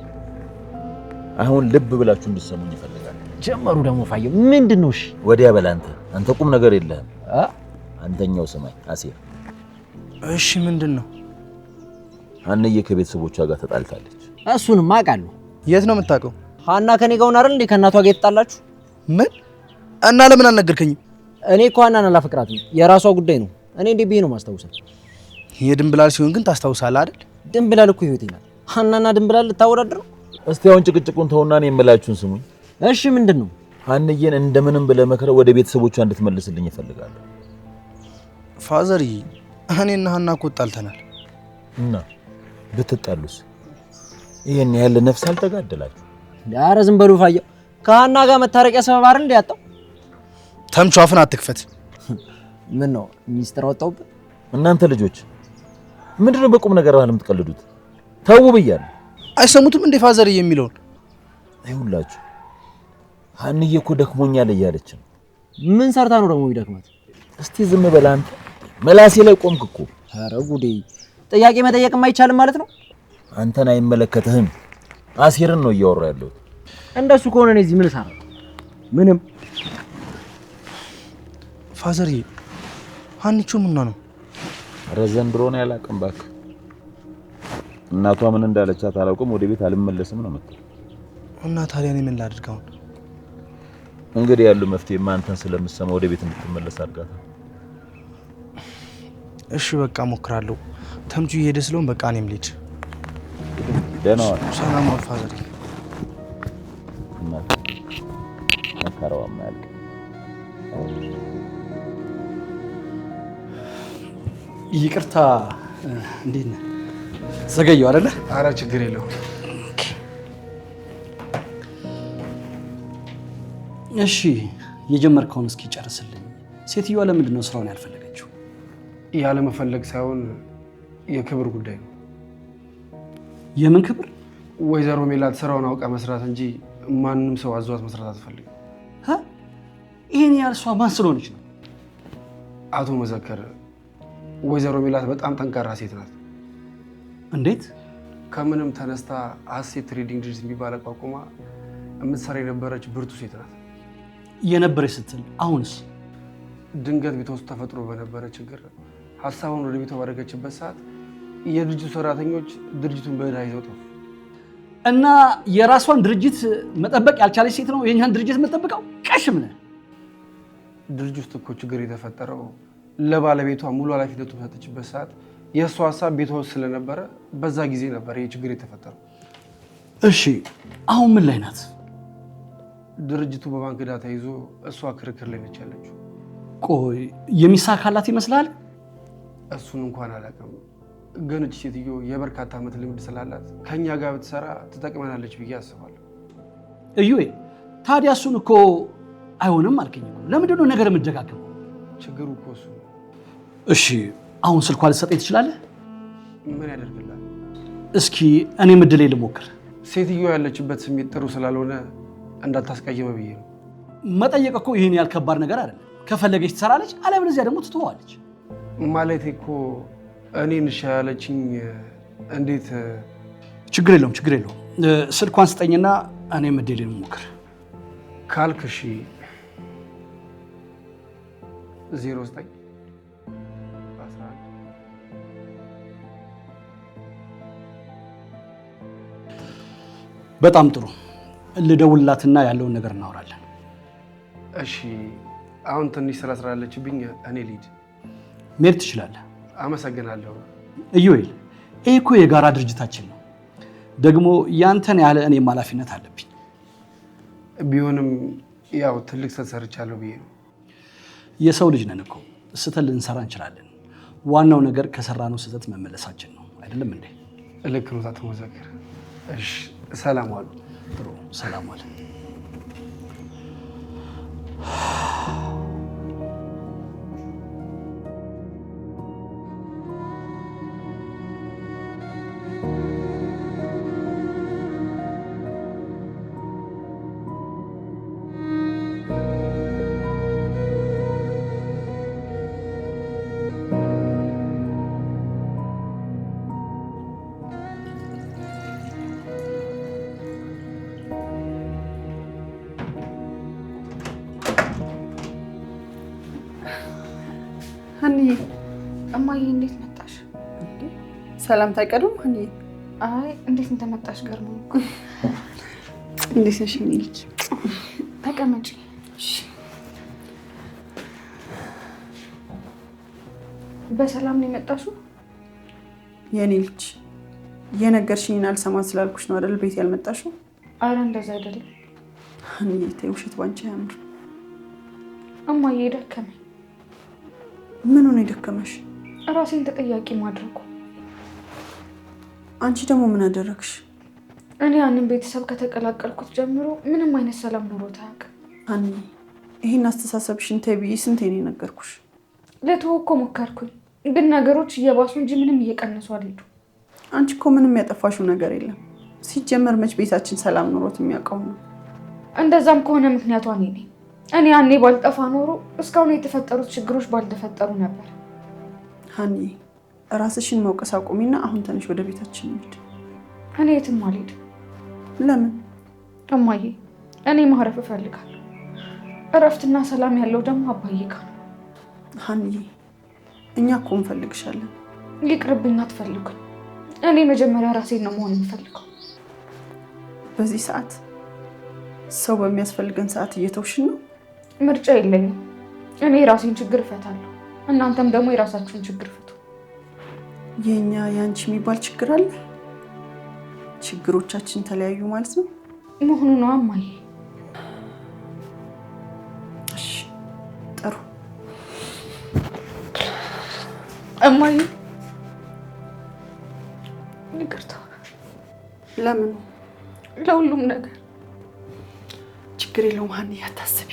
አሁን ልብ ብላችሁ እንድትሰሙኝ ይፈልጋል። ጀመሩ ደግሞ ፋየው ምንድነው? እሺ ወዲያ በል አንተ ቁም ነገር የለህም። አንተኛው ስማኝ አሴር። እሺ ምንድነው? ሀንዬ ከቤተሰቦቿ ጋር ተጣልታለች። እሱንም አውቃለሁ። የት ነው የምታውቀው? ሀና ከኔ ጋር ሆነ አይደል እንዴ ከእናቷ ጋር የተጣላችሁ? ምን? እና ለምን አልነገርከኝም? እኔ እኮ ሀናን አላፈቅራትም፣ የራሷ ጉዳይ ነው። እኔ እንዴ ብዬ ነው ማስታውሳት? የድንብላል ሲሆን ግን ታስታውሳለህ አይደል? ድንብላል እኮ ህይወቴ ናት። ሀናና ድንብላል ልታወዳድር ነው? እስቲ አሁን ጭቅጭቁን ተውና እኔ የምላችሁን ስሙኝ። እሺ ምንድነው? ሀንዬን እንደምንም ብለህ መክረህ ወደ ቤተሰቦቿ እንድትመልስልኝ እፈልጋለሁ። ፋዘርዬ እኔና ሀና እኮ ተጣልተናል። እና ብትጣሉስ ይሄን ያህል ነፍስ አልተጋደላችሁ? ኧረ ዝም በሉ ፋየው። ከሀና ጋር መታረቂያ ሰበብ አይደል እንዴ ያጣው? ተምቹ አፍን አትክፈት። ምን ነው ሚስጥር ወጣውብህ? እናንተ ልጆች ምንድነው በቁም ነገር አለ የምትቀልዱት? ተው ብያለሁ። አይሰሙትም እንዴ ፋዘርዬ የሚለውን? አይሁላችሁ ሀንዬ እኮ ደክሞኛል እያለች ነው። ምን ሰርታ ነው ደግሞ ይደክማት? እስቲ ዝም በል አንተ። መላሴ ላይ ቆምክ እኮ። ኧረ ጉዴ! ጥያቄ መጠየቅ አይቻልም ማለት ነው? አንተን አይመለከትህም። አሴርን ነው እያወራ ያለው። እንደሱ ከሆነ እኔ እዚህ ምን እሰራለሁ? ምንም። ፋዘርዬ ሀኒቾ ምን ነው? ኧረ ዘንድሮ ነው ያላቅም እባክህ። እናቷ ምን እንዳለቻት አላውቅም። ወደ ቤት አልመለስም ነው የምትለው። እና ታዲያ እኔ ምን ላድርግ አሁን? እንግዲህ ያለው መፍትሄ አንተን ስለምሰማ ወደ ቤት እንድትመለስ አድርጋታ። እሺ በቃ ሞክራለሁ። ተምቹ እየሄደ ስለሆነ በቃ እኔም ልሂድ። ደህና ዋል። ሰላም ዋል ፋዘርዬ። መከራዋ ማያልቅ ይቅርታ። እንዴት ነህ? ዘገየው አይደለ? ኧረ ችግር የለውም። እሺ የጀመርከውን እስኪ ጨርስልኝ። ሴትዮዋ ለምንድን ነው ስራውን ያልፈለገችው? ያለመፈለግ ሳይሆን የክብር ጉዳይ ነው። የምን ክብር? ወይዘሮ ሜላት ስራውን አውቃ መስራት እንጂ ማንም ሰው አዟት መስራት አትፈልግም። ይሄን ያህል እሷ ማን ስለሆነች ነው? አቶ መዘከር፣ ወይዘሮ ሜላት በጣም ጠንካራ ሴት ናት። እንዴት? ከምንም ተነስታ ሀሴት ትሬዲንግ ድርጅት የሚባል አቋቁማ የምትሰራ የነበረች ብርቱ ሴት ናት። የነበረች ስትል አሁንስ? ድንገት ቤቷ ውስጥ ተፈጥሮ በነበረ ችግር ሀሳቡን ወደ ቤቷ ባደረገችበት ሰዓት የድርጅቱ ሰራተኞች ድርጅቱን በዕዳ ይዘው ጠፉ። እና የራሷን ድርጅት መጠበቅ ያልቻለች ሴት ነው የኛን ድርጅት የምትጠብቀው? ቀሽም ነህ። ድርጅት ውስጥ እኮ ችግር የተፈጠረው ለባለቤቷ ሙሉ ኃላፊነቱን በሰጠችበት ሰዓት የእሷ ሀሳብ ቤቷ ውስጥ ስለነበረ በዛ ጊዜ ነበር ይህ ችግር የተፈጠረው። እሺ አሁን ምን ላይ ናት? ድርጅቱ በባንክ ዕዳ ተይዞ እሷ ክርክር ላይ ነች ያለችው። ቆይ የሚሳካላት ይመስላል? እሱን እንኳን አላውቅም፣ ግን እች ሴትዮ የበርካታ ዓመት ልምድ ስላላት ከእኛ ጋር ብትሰራ ትጠቅመናለች ብዬ አስባለሁ። እዩዬ ታዲያ እሱን እኮ አይሆንም አልከኝ እኮ። ለምንድን ነው ነገር የምትደጋገመው? ችግሩ እኮ እሱ ነው። እሺ አሁን ስልኳ ልትሰጠኝ ትችላለህ? ምን ያደርግላል? እስኪ እኔ ምድሌ ልሞክር። ሴትዮ ያለችበት ስሜት ጥሩ ስላልሆነ እንዳታስቀይመ ብዬ ነው። መጠየቅ እኮ ይህን ያህል ከባድ ነገር አይደለም። ከፈለገች ትሰራለች፣ አለበለዚያ ደግሞ ትተዋለች። ማለት እኮ እኔን እሺ ያለችኝ እንዴት? ችግር የለውም ችግር የለውም። ስልኳን ስጠኝና እኔ ምድሌ ልሞክር ካልክ እሺ። 09 በጣም ጥሩ። ልደውልላትና ያለውን ነገር እናወራለን። እሺ አሁን ትንሽ ስራ ስላለችብኝ እኔ ልሂድ። መሄድ ትችላለህ። አመሰግናለሁ። ኢዩኤል ይሄ እኮ የጋራ ድርጅታችን ነው። ደግሞ ያንተን ያለ እኔም ኃላፊነት አለብኝ። ቢሆንም ያው ትልቅ ስህተት ሰርቻለሁ ብዬ ነው። የሰው ልጅ ነን እኮ ስህተት ልንሰራ እንችላለን። ዋናው ነገር ከሰራነው ስህተት መመለሳችን ነው። አይደለም እንዴ? ልክ ነው አቶ መዘክር። እሺ ሰላም ዋሉ። ጥሩ ሰላም ዋል። ሀኒዬ እማዬ እንዴት መጣሽ? ሰላምታ አይቀርም ሀኒዬ? አይ እንዴት እንደመጣሽ ገርሞኝ እኮ። እንዴት ነሽ የኔ ልጅ? ተቀመጪ። በሰላም ነው የመጣሽው? የኔ ልጅ የነገርሽኝን አልሰማ ስላልኩሽ ነው አይደል ቤት ያልመጣሽው? አረ እንደዛ አይደለም ሀኒዬ ተይ፣ ውሸት ባንቺ አያምር። እማዬ ደከመኝ። ምን ሆነ የደከመሽ? ራሴን ተጠያቂ ማድረጉ። አንቺ ደግሞ ምን አደረግሽ? እኔ ያንን ቤተሰብ ከተቀላቀልኩት ጀምሮ ምንም አይነት ሰላም ኖሮት አያውቅም። ሀኒዬ ይህን አስተሳሰብሽን ተይ ብዬ ስንቴ ነው የነገርኩሽ? ልተወው እኮ ሞከርኩኝ፣ ግን ነገሮች እየባሱ እንጂ ምንም እየቀነሱ አልሄዱም። አንቺ እኮ ምንም ያጠፋሽው ነገር የለም። ሲጀመር መች ቤታችን ሰላም ኖሮት የሚያውቀው ነው? እንደዛም ከሆነ ምክንያቷ እኔ ነኝ። እኔ ያኔ ባልጠፋ ኖሮ እስካሁን የተፈጠሩት ችግሮች ባልተፈጠሩ ነበር። ሀኒዬ ራስሽን መውቀስ አቁሚና አሁን ተነሽ ወደ ቤታችን እንሂድ። እኔ የትም አልሄድም። ለምን? እማዬ እኔ ማረፍ እፈልጋለሁ። እረፍትና ሰላም ያለው ደግሞ አባዬ ጋር ነው። ሀኒዬ እኛ እኮ እንፈልግሻለን። ይቅርብኝ፣ አትፈልጉኝ። እኔ መጀመሪያ ራሴን ነው መሆን የምፈልገው። በዚህ ሰዓት ሰው በሚያስፈልገን ሰዓት እየተውሽን ነው። ምርጫ የለኝም። እኔ የራሴን ችግር እፈታለሁ፣ እናንተም ደግሞ የራሳችሁን ችግር ፍቱ። የኛ የአንቺ የሚባል ችግር አለ? ችግሮቻችን ተለያዩ ማለት ነው መሆኑ ነው እማዬ። እሺ ጥሩ እማዬ። ይቅርታ። ለምን? ለሁሉም ነገር። ችግር የለውም ሀኒዬ፣ አታስቢ።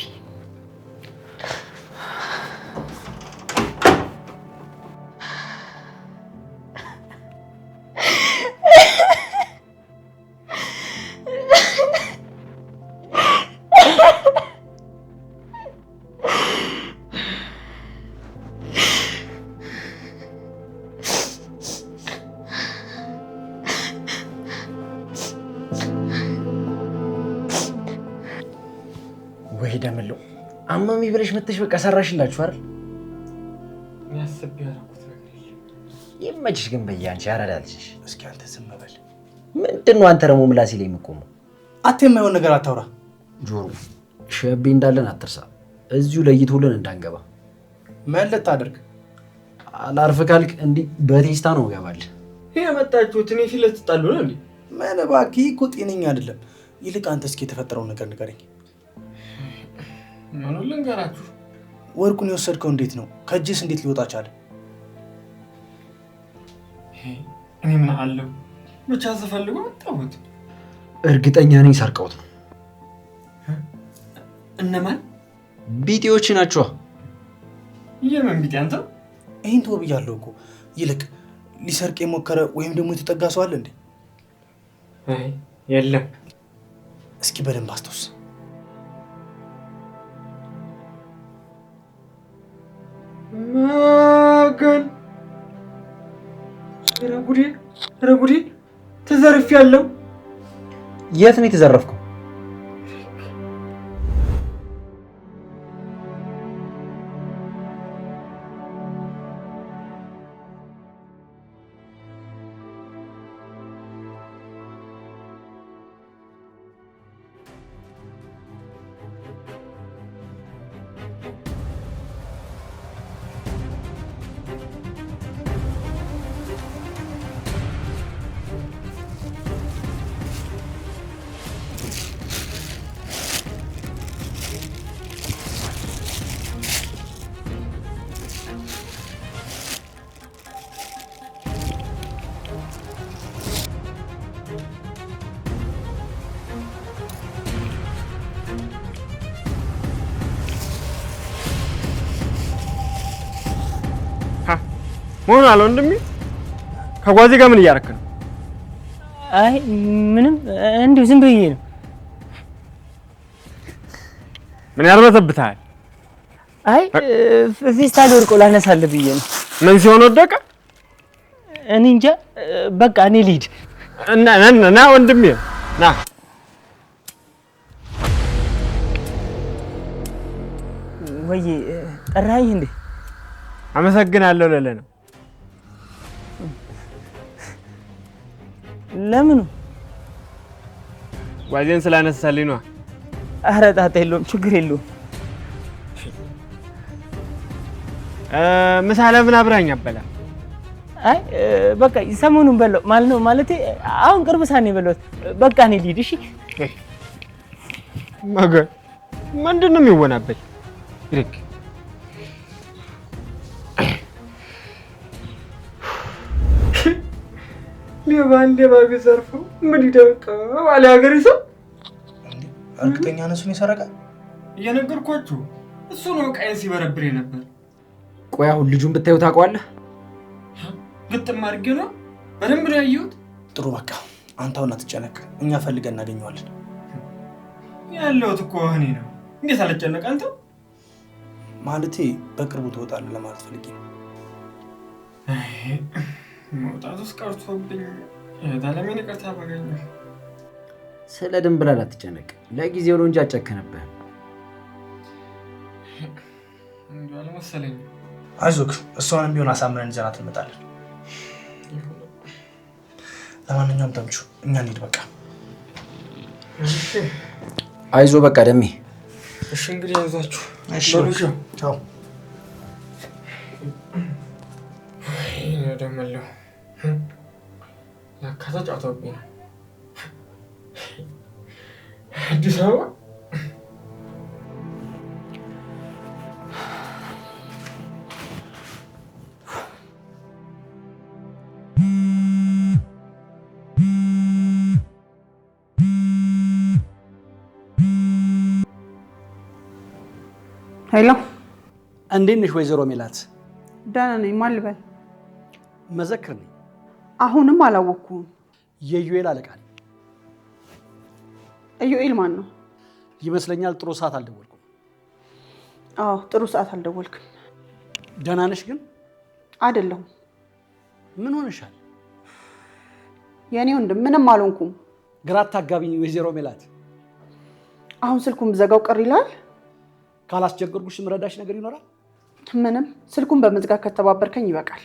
ወይ ደምለው አማሚ ብለሽ መተሽ በቃ ሰራሽላችሁ አይደል? ያስብ ያደረኩት ነገር ይመችሽ። ግን በያንቺ ያራዳልሽ። እስኪ አንተ ዝም በል። ምንድነው አንተ ደግሞ ምላስ ላይ የምቆመው? የማይሆን ነገር አታውራ። ጆሮ ሸቤ እንዳለን አትርሳ። እዚሁ ለይቶልን እንዳንገባ። ምን ልታደርግ? አላርፍ ካልክ እንዲህ በቴስታ ነው ገባል። ይሄ መጣችሁት እኔ ፊት ልትጣሉ ነው እንዴ? ምን እባክህ እኮ ጤነኛ አይደለም። ይልቅ አንተ እስኪ የተፈጠረውን ነገር ንገረኝ። ምኑን ልንገራችሁ? ወርቁን የወሰድከው እንዴት ነው? ከእጅስ እንዴት ሊወጣ ቻለ? እኔ ምን አለው ብቻ ስፈልገው አጣሁት። እርግጠኛ ነኝ ሰርቀውት ነው። እነማን? ቢጤዎች ናቸው። የምን ቢጤ አንተ? ይሄን ተው ብያለሁ እኮ። ይልቅ ሊሰርቅ የሞከረ ወይም ደግሞ የተጠጋ ሰው አለ እንዴ? አይ የለም። እስኪ በደንብ አስታውስ። ማገን ረጉዴ ተዘርፌያለሁ። የት ነው የተዘረፍከው? ምን አለ ወንድሜ? ከጓዜ ጋር ምን እያደረክ ነው? አይ ምንም እንዲሁ ዝም ብዬ ነው። ምን ያርበተብታል? አይ ፌስታል ወርቆ ላነሳልህ ብዬ ነው። ምን ሲሆን ወደቀ? እኔ እንጃ። በቃ እኔ ልሂድ እና ወንድሜ ና። ወይ ጠራኸኝ እንዴ? አመሰግናለሁ ለለ ነው። ለምኑ? ጓዜን ስላነሳልኝ ነው። ኧረ ጣጣ የለውም፣ ችግር የለውም። ምሳ ለምን አብረኸኝ አበላ? አይ በቃ ሰሞኑን በላው ማለት ነው። ማለቴ አሁን ቅርብ ሰዓት ነው የበላሁት። በቃ እኔ ልሂድ። እሺ መገን ምንድን ነው የሚወናበል? ይልቅ ሌባ ቢዘርፈው ምን ይደንቀው አለ ሀገሬ ሰው። እርግጠኛ ነህ እሱን የሰረቀ? እየነገርኳችሁ እሱ ነው ዕቃዬን ሲበረብር ነበር። ቆይ አሁን ልጁን ብታዩ ታውቀዋለህ? ግጥም አድርጌ ነው በደንብ ነው ያየሁት። ጥሩ በቃ አንተ አሁን አትጨነቅ፣ እኛ ፈልገን እናገኘዋለን። ያለሁት እኮ እኔ ነው። እንዴት አልጨነቅ አንተ? ማለቴ በቅርቡ ትወጣለህ ለማለት ፈልጌ ነው። መውጣቱስ ቀርቶብኝ ታለሜን ይቅርታ ባገኘሁ። ስለ ድንብላል አትጨነቅ፣ ለጊዜው ነው እንጂ አጨከነብህ። አልመሰለኝም። አይዞህ፣ እሷንም ቢሆን አሳምነን ይዘናት እንመጣለን። ለማንኛውም ተምቹ እኛ እንሂድ በቃ። አይዞ በቃ ደሜ። እሺ እንግዲህ አይዟችሁ። እሺ ቻው። ደመለው ለካ ተጫውተውብኝ ነው። አዲስ አበባ ሄሎ፣ እንዴት ነሽ ወይዘሮ ሜላት? ደህና ነኝ። ማን ልበል? መዘክር ነኝ። አሁንም አላወቅኩም። የዩኤል አለቃ ነኝ። ኢዩኤል ማን ነው? ይመስለኛል ጥሩ ሰዓት አልደወልኩም። አዎ ጥሩ ሰዓት አልደወልክም። ደህና ነሽ ግን? አይደለሁም። ምን ሆነሻል? የኔ ወንድም ምንም አልሆንኩም። ግራ አታጋቢኝ ወይዘሮ ሜላት። አሁን ስልኩን ብዘጋው ቅር ይላል? ካላስቸገርኩሽ ምረዳሽ ነገር ይኖራል? ምንም። ስልኩን በመዝጋት ከተባበርከኝ ይበቃል።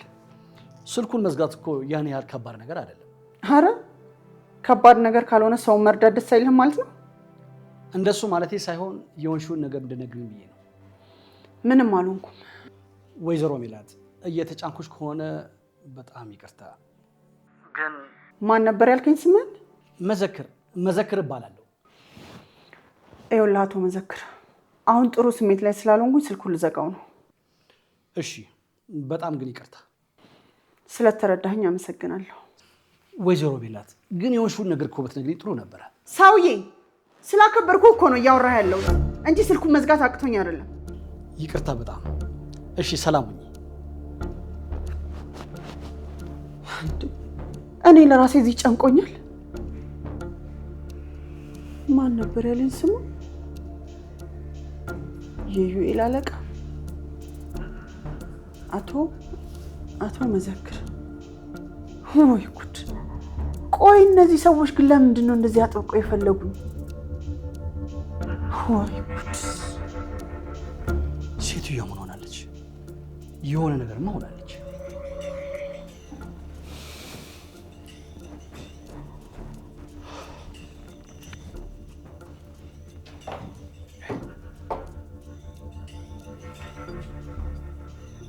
ስልኩን መዝጋት እኮ ያን ያህል ከባድ ነገር አይደለም። አረ ከባድ ነገር ካልሆነ ሰውን መርዳት ደስ አይልህም ማለት ነው? እንደሱ ማለቴ ሳይሆን የሆንሽውን ነገር እንድነግሪኝ ብዬ ነው። ምንም አልሆንኩም። ወይዘሮ ሜላት እየተጫንኩሽ ከሆነ በጣም ይቅርታ። ግን ማን ነበር ያልከኝ ስምን? መዘክር እባላለሁ። ይኸውልህ አቶ መዘክር፣ አሁን ጥሩ ስሜት ላይ ስላልሆንኩኝ ስልኩን ልዘጋው ነው። እሺ፣ በጣም ግን ይቅርታ። ስለተረዳኸኝ አመሰግናለሁ። ወይዘሮ ቤላት ግን የሆንሽውን ነገር እኮ ብትነግሪኝ ጥሩ ነበረ። ሰውዬ ስላከበርኩ እኮ ነው እያወራህ ያለው እንጂ ስልኩን መዝጋት አቅቶኝ አይደለም። ይቅርታ በጣም እሺ። ሰላም ሁኚ። እኔ ለራሴ እዚህ ጨንቆኛል። ማን ነበር ያለኝ ስሙ? የዩኤል አለቃ አቶ መዘክር። ወይ ጉድ! ቆይ እነዚህ ሰዎች ግን ለምንድን ነው እንደዚህ አጥብቀው የፈለጉኝ? ወይ ጉድ! ሴትዮዋ ምን ሆናለች? የሆነ ነገርማ ሆናለች።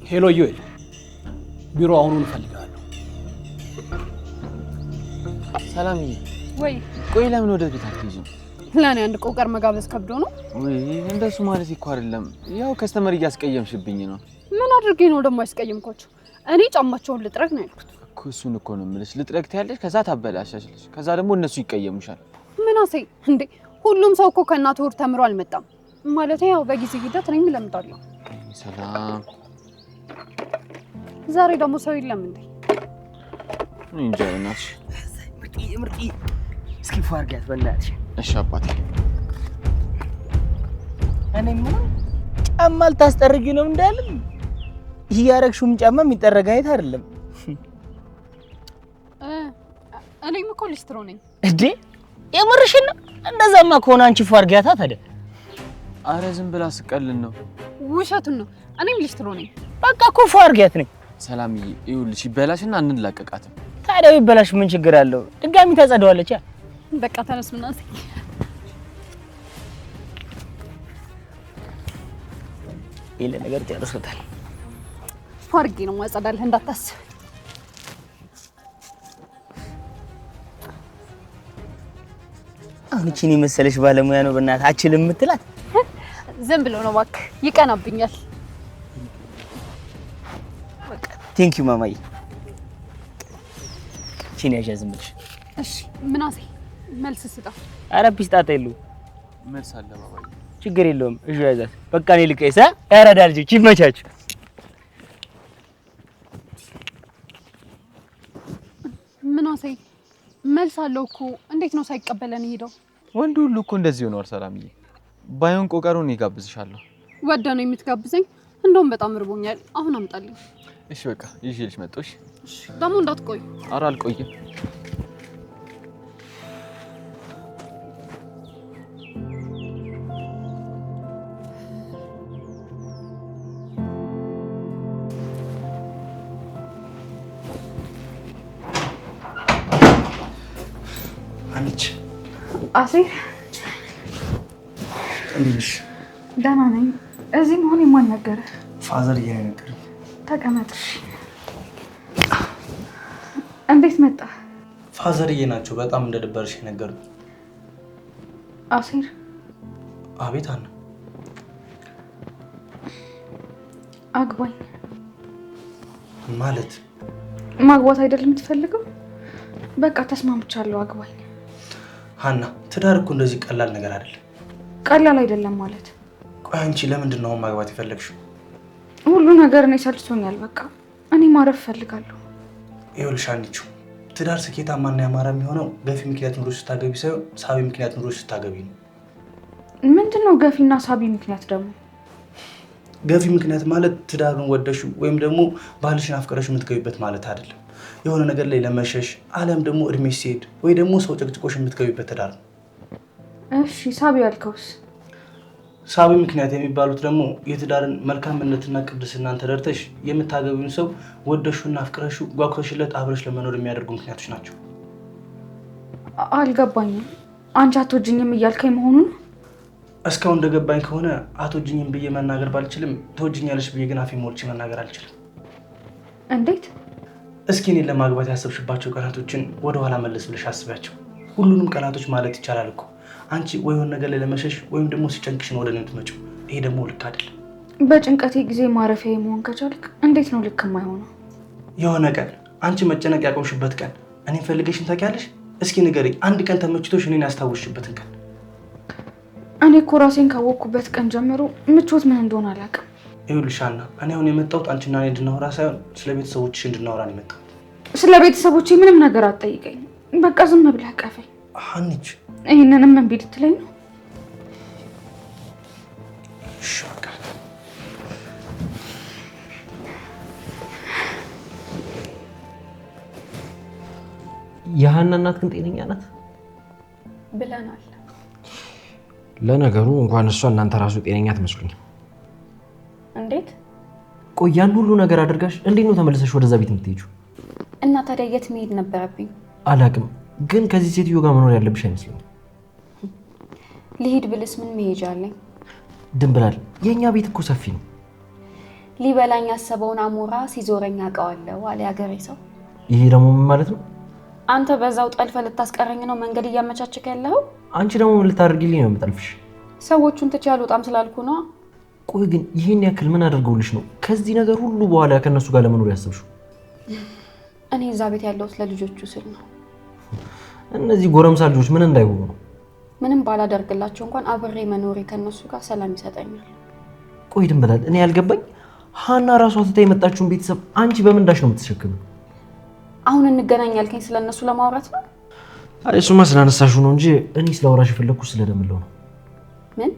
ሄሎ ዩኤል፣ ቢሮ አሁኑን እፈልጋለሁ። ሰላምዬ። ወይ ቆይ ለምን ወደ ቤት አትይጂም? ለኔ አንድ ቆቀር መጋበዝ ከብዶ ነው? ወይ እንደሱ ማለት እኮ አይደለም። ያው ከስተመር እያስቀየምሽብኝ ነው። ምን አድርጌ ነው ደግሞ ያስቀየምኳቸው? እኔ ጫማቸውን ልጥረግ ነው ያልኩት እኮ። እሱን እኮ ነው የምልሽ። ልጥረግ ትያለሽ፣ ከዛ ታበላሻሽልሽ፣ ከዛ ደግሞ እነሱ ይቀየሙሻል። ምን አሰይ እንዴ! ሁሉም ሰው እኮ ከእናቱ ወር ተምሮ አልመጣም ማለት። ያው በጊዜ ሂደት እኔም እለምዳለሁ። ሰላም። ዛሬ ደግሞ ሰው የለም እንዴ? እንጃ እናትሽ። ምርጥ እስኪ ፋርጋት በእናትሽ። እሺ አባቴ። እኔ ምን ጫማ ልታስጠርጊ ነው እንዳልል? እያረግሽውም ጫማ የሚጠረግ አይነት አይደለም። እኔም እኮ ሊስትሮ ነኝ እንዴ? የምርሽን ነው? እንደዛማ ከሆነ አንቺ ፋርጋታ ታዲያ። አረ ዝም ብላ ስቀልን ነው። ውሸቱን ነው። እኔም ሊስትሮ ነኝ። በቃ እኮ ፋርጋት ነኝ። ሰላምዬ ይኸውልሽ፣ ይበላሽና እንላቀቃትም። ታዲያ ይበላሽ ምን ችግር አለው? ድጋሚ ታጸደዋለች። በቃ ተነስ ምናምን ይሄ ነገር ጨርሶታል። ፋርጌ ነው ማጸዳልህ እንዳታስብ። አሁን እቺን የመሰለሽ ባለሙያ ነው በእናትህ አችልም የምትላት? ዝም ብሎ ነው እባክህ፣ ይቀናብኛል። በቃ ቴንክ ዩ ማማዬ። እቺን ያዣ ዝም ብለሽ። እሺ ምናሴ መልስ ስጣ። ኧረ ፒስ ጣጣ የለውም። መልስ አለ ባባዬ። ችግር የለውም። እሺ ያዛት በቃ እኔ ልቀይሳ። ያራዳ ልጆች ይመቻችሁ። ምናሴ መልስ አለው እኮ እንዴት ነው ሳይቀበለን ሄደው? ወንድ ሁሉ እኮ እንደዚህ ሆኗል ሰላምዬ። ባይሆን ቆቀሩን ይጋብዝሻለሁ። ወደ ነው የምትጋብዘኝ? እንደውም በጣም እርቦኛል። አሁን አምጣልኝ። እሺ በቃ ይዤልሽ መጣሁ። እሺ ደግሞ እንዳትቆይ። ኧረ አልቆይም። አንቺ አሴር እንዴት ነሽ? ደህና ነኝ። እዚህ መሆን የማን ነገረ? ፋዘር እየነገረኝ። ተቀመጥ። እንዴት መጣ? ፋዘርዬ ናቸው በጣም እንደደበረሽ የነገሩኝ። አሴር። አቤት። አና አግባኝ ማለት ማግባት አይደለም የምትፈልገው? በቃ ተስማምቻለሁ፣ አግባኝ። ሀና ትዳር እኮ እንደዚህ ቀላል ነገር አይደለም። ቀላል አይደለም ማለት? ቆይ አንቺ ለምንድን ነው ማግባት የፈለግሽው? ሁሉ ነገር እኔ ሰልችቶኛል። በቃ እኔ ማረፍ እፈልጋለሁ። ይኸውልሽ አንቺ ትዳር ስኬታማና ያማረ የሚሆነው ገፊ ምክንያት ኑሮሽ ስታገቢ ሳይሆን ሳቢ ምክንያት ኑሮሽ ስታገቢ ነው። ምንድነው ገፊና ሳቢ ምክንያት ደግሞ? ገፊ ምክንያት ማለት ትዳሩን ወደሽው ወይም ደግሞ ባልሽን አፍቅረሽ የምትገቢበት ማለት አይደለም። የሆነ ነገር ላይ ለመሸሽ አለም ደግሞ እድሜሽ ሲሄድ ወይ ደግሞ ሰው ጭቅጭቆሽ የምትገቢበት ትዳር ነው። እሺ ሳቢ ያልከውስ? ሳቢ ምክንያት የሚባሉት ደግሞ የትዳርን መልካምነትና ቅድስናን ተረድተሽ የምታገቢውን ሰው ወደሹና አፍቅረሹ ጓጉተሽለት አብረሽ ለመኖር የሚያደርጉ ምክንያቶች ናቸው። አልገባኝም። አንቺ አትወጂኝም እያልከኝ መሆኑ ነው? እስካሁን እንደገባኝ ከሆነ አትወጂኝም ብዬ መናገር ባልችልም ትወጂኛለሽ ብዬ ግን አፌ ሞልቼ መናገር አልችልም። እንዴት? እስኪ እኔን ለማግባት ያሰብሽባቸው ቀናቶችን ወደኋላ መለስ ብለሽ አስቢያቸው። ሁሉንም ቀናቶች ማለት ይቻላል እኮ አንቺ ወይ የሆነ ነገር ላይ ለመሸሽ ወይም ደግሞ ሲጨንቅሽ ነው ወደ እኔ የምትመጪው። ይሄ ደግሞ ልክ አይደለም። በጭንቀቴ ጊዜ ማረፊያ መሆን ከቻልክ እንዴት ነው ልክ የማይሆነው? የሆነ ቀን አንቺ መጨነቅ ያቆምሽበት ቀን እኔን ፈልገሽን ታውቂያለሽ? እስኪ ንገሪኝ፣ አንድ ቀን ተመችቶሽ እኔን ያስታውስሽበትን ቀን። እኔ እኮ ራሴን ካወቅኩበት ቀን ጀምሮ ምቾት ምን እንደሆነ አላውቅም። ይኸውልሽ ሀና፣ እኔ አሁን የመጣሁት አንቺና እኔ እንድናወራ ሳይሆን ስለ ቤተሰቦችሽ እንድናወራ ነው የመጣሁት። ስለ ቤተሰቦቼ ምንም ነገር አትጠይቀኝ። በቃ ዝም ብለህ ቀፈኝ። ሀኒች፣ ይህንንም እምቢ ልትለኝ ነው? እሺ በቃ የሀና እናት ግን ጤነኛ ናት ብለናል። ለነገሩ እንኳን እሷ እናንተ ራሱ ጤነኛ አትመስሉኝም። እንዴት? ቆይ ያን ሁሉ ነገር አድርጋሽ እንዴት ነው ተመልሰሽ ወደዛ ቤት የምትሄጂው? እና ታዲያ የት መሄድ ነበረብኝ? አላቅም፣ ግን ከዚህ ሴትዮ ጋር መኖር ያለብሽ አይመስለኝም። ልሂድ ብልስ ምን መሄጃ አለኝ? ድንብላል፣ የእኛ ቤት እኮ ሰፊ ነው። ሊበላኝ ያሰበውን አሞራ ሲዞረኝ አውቀዋለሁ አለ ያገሬ ሰው። ይሄ ደግሞ ምን ማለት ነው? አንተ በዛው ጠልፈ ልታስቀረኝ ነው መንገድ እያመቻቸክ ያለኸው? አንቺ ደግሞ ምን ልታደርጊልኝ ነው የምጠልፍሽ? ሰዎቹን ትቼ አልወጣም ስላልኩ ነው። ቆይ ግን ይሄን ያክል ምን አድርገውልሽ ነው ከዚህ ነገር ሁሉ በኋላ ከነሱ ጋር ለመኖር ያሰብሽው? እኔ እዛ ቤት ያለሁት ለልጆቹ ስል ነው። እነዚህ ጎረምሳ ልጆች ምን እንዳይሆኑ ነው? ምንም ባላደርግላቸው እንኳን አብሬ መኖሬ ከነሱ ጋር ሰላም ይሰጠኛል። ቆይ ድንብላል፣ እኔ ያልገባኝ ሀና ራሷ ትታ የመጣችውን ቤተሰብ አንቺ በምንዳሽ ነው የምትሸክሚው? አሁን እንገናኝ ያልከኝ ስለነሱ ለማውራት ነው? አይ እሱማ ስላነሳሽው ነው እንጂ እኔ ስለአውራሽ የፈለኩት ስለደምለው ነው። ምን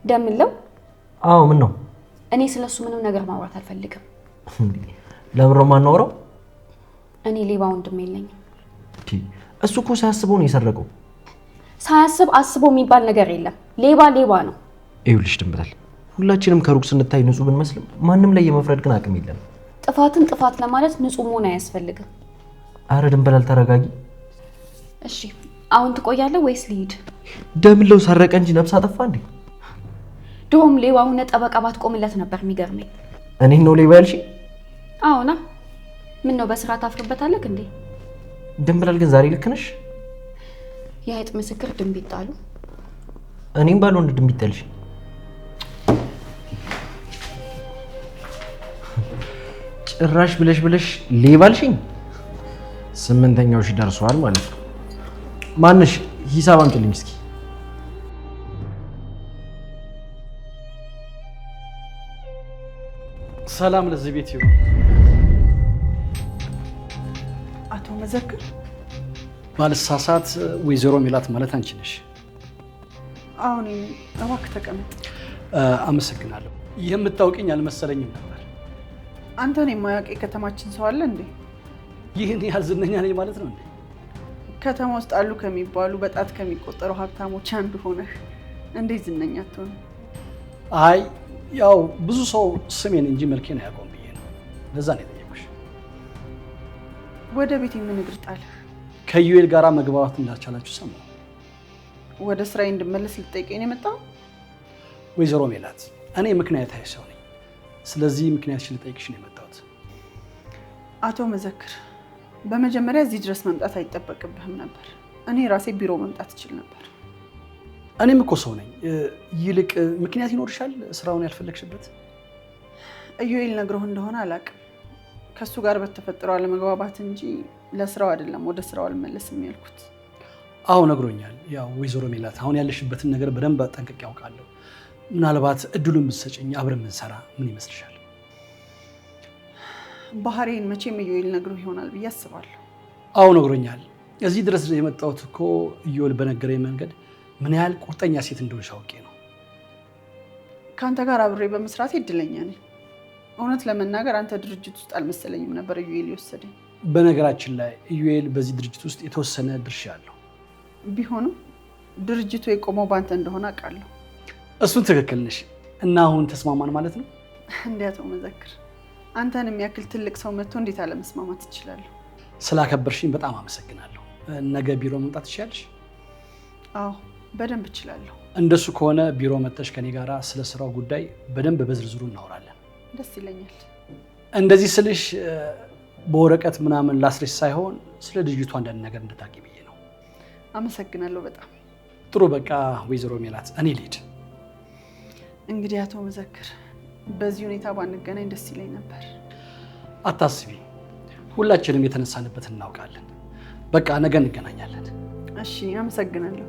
ደምለው? አዎ ምን ነው? እኔ ስለሱ ምንም ነገር ማውራት አልፈልግም። ለምን ነው የማናወራው? እኔ ሌባ ወንድም የለኝም። እሱ እኮ ሳያስበው ነው የሰረቀው። ሳያስብ አስቦ የሚባል ነገር የለም። ሌባ ሌባ ነው። ይኸውልሽ ድንብላል፣ ሁላችንም ከሩቅ ስንታይ ንጹህ ብንመስልም ማንም ላይ የመፍረድ ግን አቅም የለም። ጥፋትን ጥፋት ለማለት ንጹህ መሆን አያስፈልግም። አረ ድንብላል ተረጋጊ። እሺ አሁን ትቆያለህ ወይስ ልሂድ? ደምለው ሰረቀ እንጂ ነፍስ አጠፋ እንዴ? ድሮም ሌባ ሆነ ጠበቃ ባትቆምለት ነበር የሚገርመኝ። እኔ ነው ሌባ ያልሽ? አዎና። ምን ነው በስራ ታፍርበታለህ እንዴ? ድንብላል ግን ዛሬ ልክ ነሽ። የአይጥ ምስክር ድንቢጥ ጣሉ። እኔም ባልወንድ ድንቢጥ ያልሽ። ጭራሽ ብለሽ ሌባ አልሽኝ። 8ኛው ሺህ ደርሷል ማለት ነው። ማንሽ ሂሳብ አምጪልኝ እስኪ። ሰላም ለዚህ ቤት ይሁን። አቶ መዘክር ባልሳሳት ወይዘሮ ሜላት ማለት አንቺ ነሽ? አሁን እባክህ ተቀመጥ። አመሰግናለሁ። የምታውቂኝ አልመሰለኝም ነበር። አንተን የማያውቅ የከተማችን ሰው አለ እንዴ? ይህን ያህል ዝነኛ ነኝ ማለት ነው እንዴ? ከተማ ውስጥ አሉ ከሚባሉ በጣት ከሚቆጠሩ ሀብታሞች አንዱ ሆነህ እንዴት ዝነኛ አትሆንም? አይ ያው ብዙ ሰው ስሜን እንጂ መልኬን አያውቀውም ብዬ ነው። ለዛ ነው የጠየኩሽ። ወደ ቤት ምን እግር ጣለህ? ከዩኤል ጋራ መግባባት እንዳልቻላችሁ ሰማሁ። ወደ ስራዬ እንድመለስ ልጠይቀኝ ነው የመጣው? ወይዘሮ ሜላት፣ እኔ ምክንያታዊ ሰው ነኝ። ስለዚህ ምክንያትሽን ልጠይቅሽ ነው የመጣሁት። አቶ መዘክር፣ በመጀመሪያ እዚህ ድረስ መምጣት አይጠበቅብህም ነበር። እኔ ራሴ ቢሮ መምጣት እችል ነበር። እኔም እኮ ሰው ነኝ። ይልቅ ምክንያት ይኖርሻል ስራውን ያልፈለግሽበት? ዩኤል ነግሮህ እንደሆነ አላውቅም። ከእሱ ጋር በተፈጠረው አለመግባባት እንጂ ለስራው አይደለም ወደ ስራው አልመለስም ያልኩት። አዎ ነግሮኛል። ያው ወይዘሮ ሜላት፣ አሁን ያለሽበትን ነገር በደንብ ጠንቅቄ ያውቃለሁ። ምናልባት እድሉን ብትሰጭኝ አብረን ብንሰራ ምን ይመስልሻል? ባህሪን መቼም ዩኤል ነግሮህ ይሆናል ብዬ አስባለሁ። አዎ ነግሮኛል። እዚህ ድረስ የመጣሁት እኮ ዩኤል በነገረኝ መንገድ ምን ያህል ቁርጠኛ ሴት እንደሆነሽ አውቄ ነው። ከአንተ ጋር አብሬ በመስራት እድለኛ ነኝ። እውነት ለመናገር አንተ ድርጅት ውስጥ አልመሰለኝም ነበር ዩኤል የወሰደኝ። በነገራችን ላይ ዩኤል በዚህ ድርጅት ውስጥ የተወሰነ ድርሻ አለው። ቢሆንም ድርጅቱ የቆመው በአንተ እንደሆነ አውቃለሁ። እሱን ትክክል ነሽ። እና አሁን ተስማማን ማለት ነው? እንዲያው ተው መዘክር፣ አንተን የሚያክል ትልቅ ሰው መጥቶ እንዴት አለመስማማት ትችላለህ? ስላከበርሽኝ በጣም አመሰግናለሁ። ነገ ቢሮ መምጣት ትችያለሽ? አዎ በደንብ እችላለሁ። እንደሱ ከሆነ ቢሮ መጥተሽ ከኔ ጋራ ስለ ስራው ጉዳይ በደንብ በዝርዝሩ እናወራለን። ደስ ይለኛል። እንደዚህ ስልሽ በወረቀት ምናምን ላስረሽ ሳይሆን ስለ ልጅቷ አንዳንድ ነገር እንድታቂ ብዬ ነው። አመሰግናለሁ በጣም ጥሩ። በቃ ወይዘሮ ሜላት እኔ ልሂድ። እንግዲህ አቶ መዘክር በዚህ ሁኔታ ባንገናኝ ደስ ይለኝ ነበር። አታስቢ፣ ሁላችንም የተነሳንበትን እናውቃለን። በቃ ነገ እንገናኛለን። እሺ፣ አመሰግናለሁ።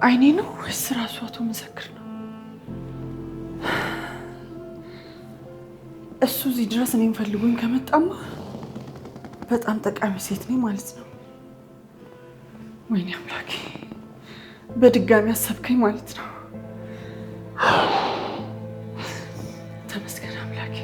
አይኔ ነው ወይስ ራሱ አቶ መዘክር ነው? እሱ እዚህ ድረስ እኔን ፈልጎኝ ከመጣማ በጣም ጠቃሚ ሴት ነኝ ማለት ነው። ወይኔ አምላኬ፣ በድጋሚ አሰብከኝ ማለት ነው። ተመስገን አምላኬ።